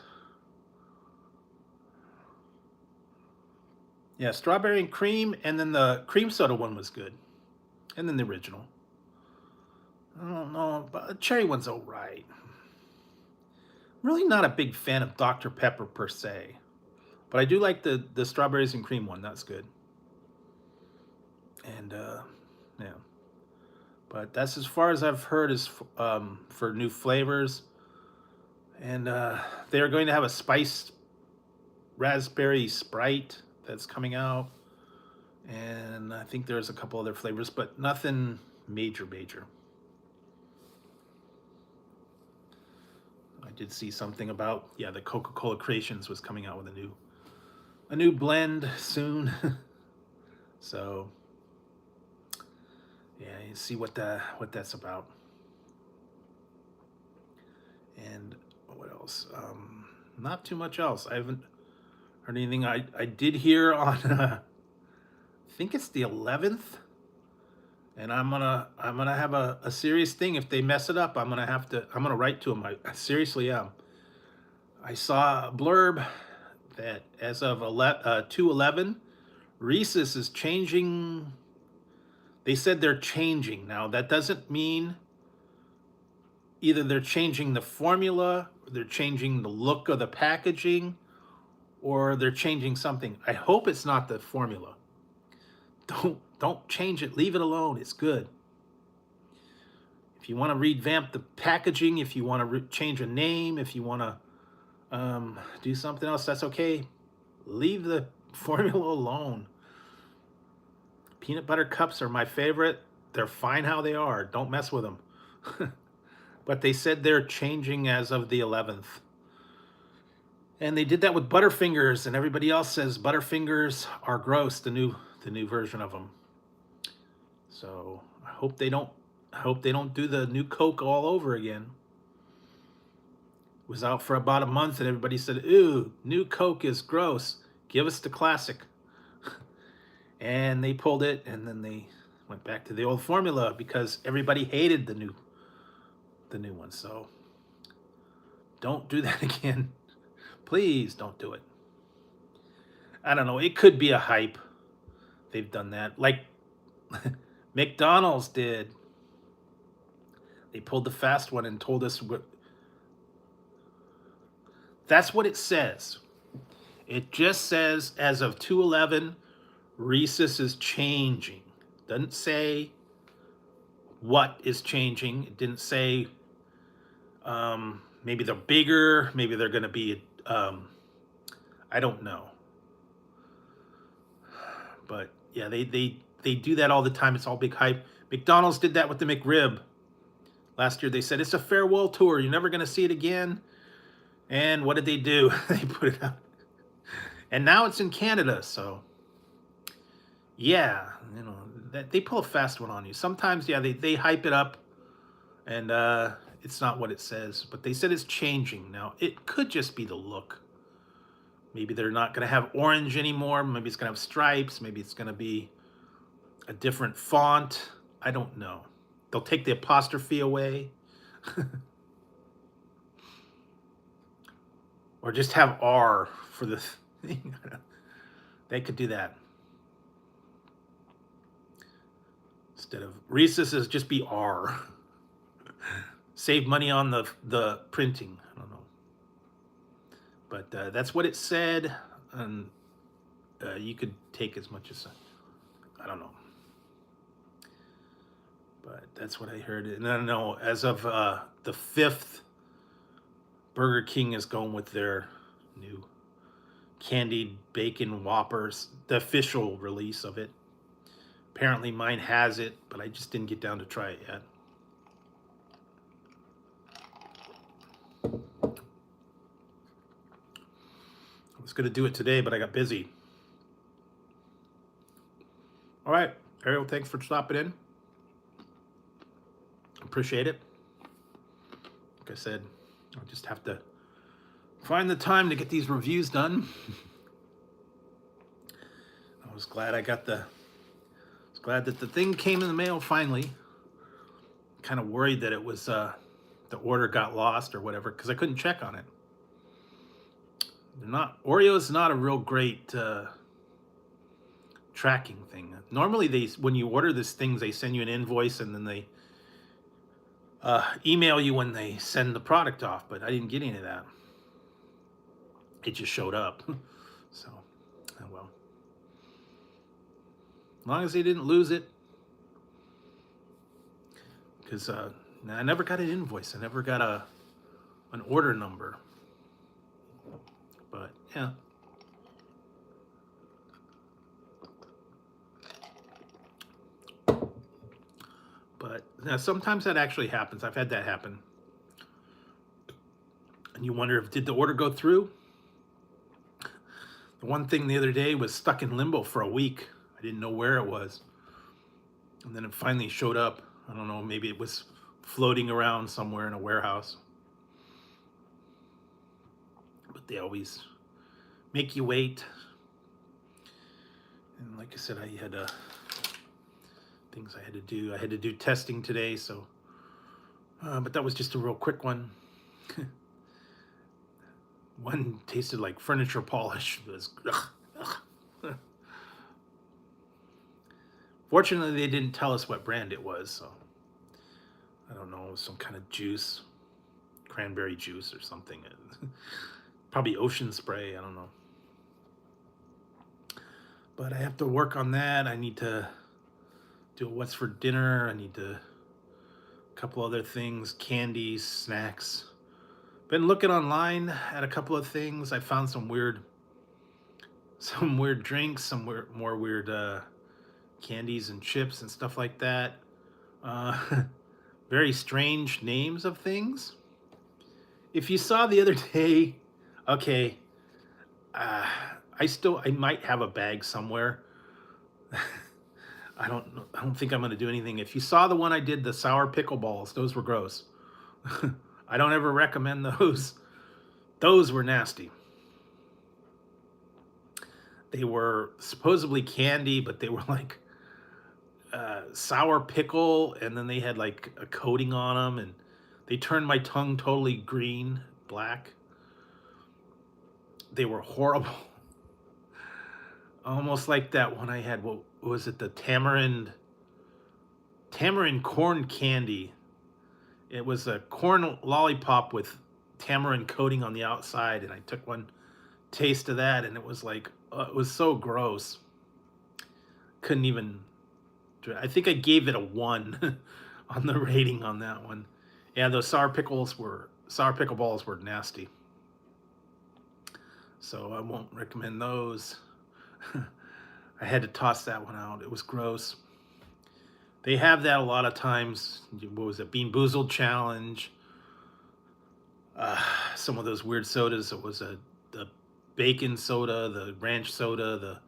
A: Yeah, strawberry and cream, and then the cream soda one was good, and then the original. I don't know, but the cherry one's all right. Really not a big fan of Dr. Pepper per se, but I do like the strawberries and cream one. That's good. And yeah, but that's as far as I've heard is for new flavors. And they're going to have a spiced raspberry Sprite that's coming out, and I think there's a couple other flavors, but nothing major. I did see something about, yeah, the Coca-Cola Creations was coming out with a new blend soon. So yeah, you see what that's about. And what else? Not too much else. I haven't heard anything. I did hear on I think it's the 11th And I'm gonna have a serious thing if they mess it up. I'm gonna write to them. I seriously am. I saw a blurb that as of 2/11, Reese's is changing. They said they're changing. Now that doesn't mean either they're changing the formula, or they're changing the look of the packaging, or they're changing something. I hope it's not the formula. Don't change it. Leave it alone. It's good. If you want to revamp the packaging, if you want to change a name, if you want to do something else, that's okay. Leave the formula alone. Peanut butter cups are my favorite. They're fine how they are. Don't mess with them. But they said they're changing as of the 11th. And they did that with Butterfingers, and everybody else says Butterfingers are gross, the new version of them. So I hope they don't do the new Coke all over again. It was out for about a month, and everybody said, "Ooh, new Coke is gross. Give us the classic." And they pulled it, and then they went back to the old formula because everybody hated the new one. So don't do that again. Please don't do it. I don't know. It could be a hype. They've done that. Like McDonald's did. They pulled the fast one and told us what. That's what it says. It just says as of 2/11, Reese's is changing. Doesn't say what is changing. It didn't say maybe they're bigger. Maybe they're going to be, I don't know. But yeah, they do that all the time. It's all big hype. McDonald's did that with the McRib. Last year they said it's a farewell tour. You're never going to see it again. And what did they do? They put it out. And now it's in Canada, so yeah, they pull a fast one on you. Sometimes, yeah, they hype it up, and it's not what it says. But they said it's changing now. It could just be the look. Maybe they're not going to have orange anymore. Maybe it's going to have stripes. Maybe it's going to be a different font. I don't know. They'll take the apostrophe away. Or just have R for the thing. They could do that. Instead of Reese's, just be R. Save money on the printing. I don't know. But that's what it said. And you could take as much as, I don't know. But that's what I heard. And I don't know, as of the 5th, Burger King is going with their new candied bacon Whoppers, the official release of it. Apparently mine has it, but I just didn't get down to try it yet. I was going to do it today, but I got busy. All right, Ariel, thanks for stopping in. Appreciate it. Like I said, I'll just have to find the time to get these reviews done. I was glad that the thing came in the mail finally. Kind of worried that it was the order got lost or whatever, because I couldn't check on it. Oreo's not a real great tracking thing. Normally when you order these things, they send you an invoice and then they email you when they send the product off, but I didn't get any of that. It just showed up. So, oh well. As long as they didn't lose it. Because I never got an invoice. I never got an order number. But, yeah. But now sometimes that actually happens. I've had that happen. And you wonder did the order go through? The one thing the other day was stuck in limbo for a week. I didn't know where it was. And then it finally showed up. I don't know, maybe it was floating around somewhere in a warehouse. But they always make you wait. And like I said, I had things I had to do. I had to do testing today, so but that was just a real quick one. One tasted like furniture polish. It was, ugh, ugh. Fortunately, they didn't tell us what brand it was, so I don't know, some kind of juice, cranberry juice or something. Probably ocean spray, I don't know. But I have to work on that. I need to do what's for dinner. I need to, a couple other things, candies, snacks. Been looking online at a couple of things. I found some weird drinks, some more weird candies and chips and stuff like that. Very strange names of things. If you saw the other day, okay, I might have a bag somewhere. I don't think I'm gonna do anything. If you saw the one I did, the sour pickle balls, those were gross. I don't ever recommend those. Those were nasty. They were supposedly candy, but they were like sour pickle, and then they had like a coating on them, and they turned my tongue totally green, black. They were horrible. Almost like that one I had. What was it? The tamarind corn candy. It was a corn lollipop with tamarind coating on the outside, and I took one taste of that, and it was like, it was so gross. Couldn't even. I think I gave it a 1 on the rating on that one. Yeah, those sour pickle balls were nasty. So I won't recommend those. I had to toss that one out. It was gross. They have that a lot of times. What was it? Bean Boozled Challenge. Some of those weird sodas. It was the bacon soda, the ranch soda, the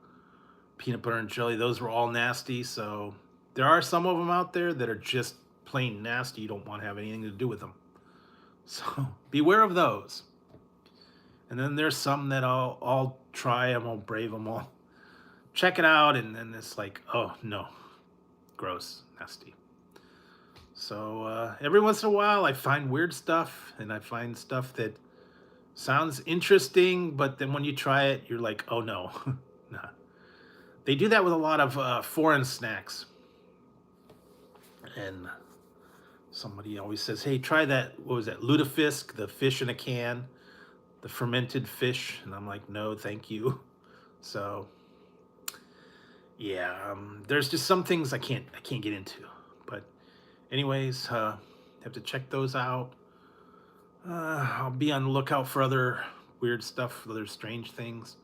A: peanut butter and jelly. Those were all nasty. So there are some of them out there that are just plain nasty. You don't want to have anything to do with them. So beware of those. And then there's some that I'll try them, I'll brave them, I'll check it out, and then it's like, oh no, gross, nasty. So every once in a while I find weird stuff, and I find stuff that sounds interesting, but then when you try it, you're like, oh no. Nah. They do that with a lot of foreign snacks. And somebody always says, hey, try that, what was that, lutefisk, the fish in a can, the fermented fish. And I'm like, no, thank you. So yeah, there's just some things I can't get into. But anyways, have to check those out. I'll be on the lookout for other weird stuff, other strange things.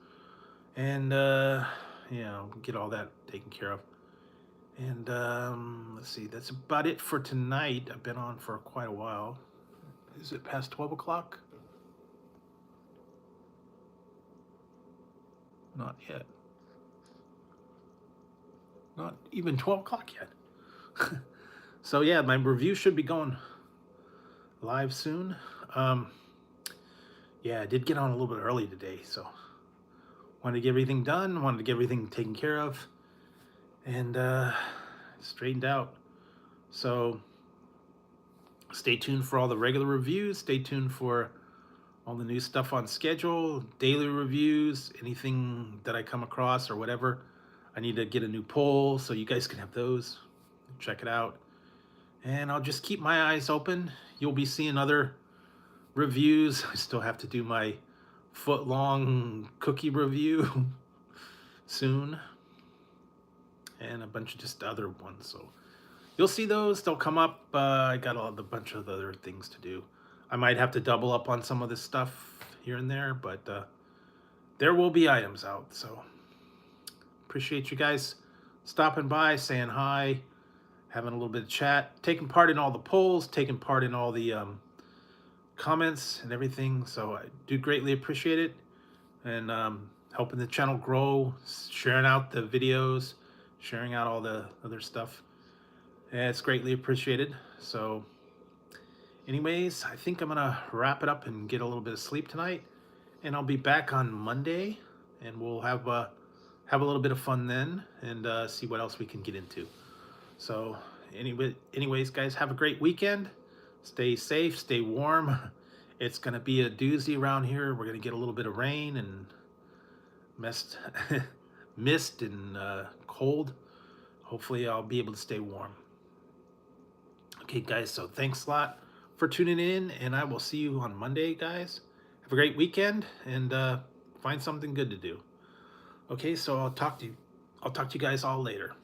A: And yeah, I'll get all that taken care of. And let's see, that's about it for tonight. I've been on for quite a while. Is it past 12 o'clock? Not yet. Not even 12 o'clock yet. So yeah, my review should be going live soon. Yeah, I did get on a little bit early today, so wanted to get everything done, wanted to get everything taken care of, and straightened out. So stay tuned for all the regular reviews. Stay tuned for all the new stuff on schedule, daily reviews, anything that I come across or whatever. I need to get a new poll so you guys can have those. Check it out. And I'll just keep my eyes open. You'll be seeing other reviews. I still have to do my foot-long cookie review soon. And a bunch of just other ones. So you'll see those. They'll come up. I got a bunch of other things to do. I might have to double up on some of this stuff here and there, but there will be items out. So appreciate you guys stopping by, saying hi, having a little bit of chat, taking part in all the polls, taking part in all the comments and everything. So I do greatly appreciate it, and helping the channel grow, sharing out the videos, sharing out all the other stuff. And it's greatly appreciated. So anyways, I think I'm gonna wrap it up and get a little bit of sleep tonight, and I'll be back on Monday, and we'll have a little bit of fun then, and see what else we can get into. So anyways, guys, have a great weekend. Stay safe, stay warm. It's gonna be a doozy around here. We're gonna get a little bit of rain and mist, mist and cold. Hopefully, I'll be able to stay warm. Okay, guys. So thanks a lot for tuning in, and I will see you on Monday, guys. Have a great weekend and find something good to do. Okay, so I'll talk to you guys all later.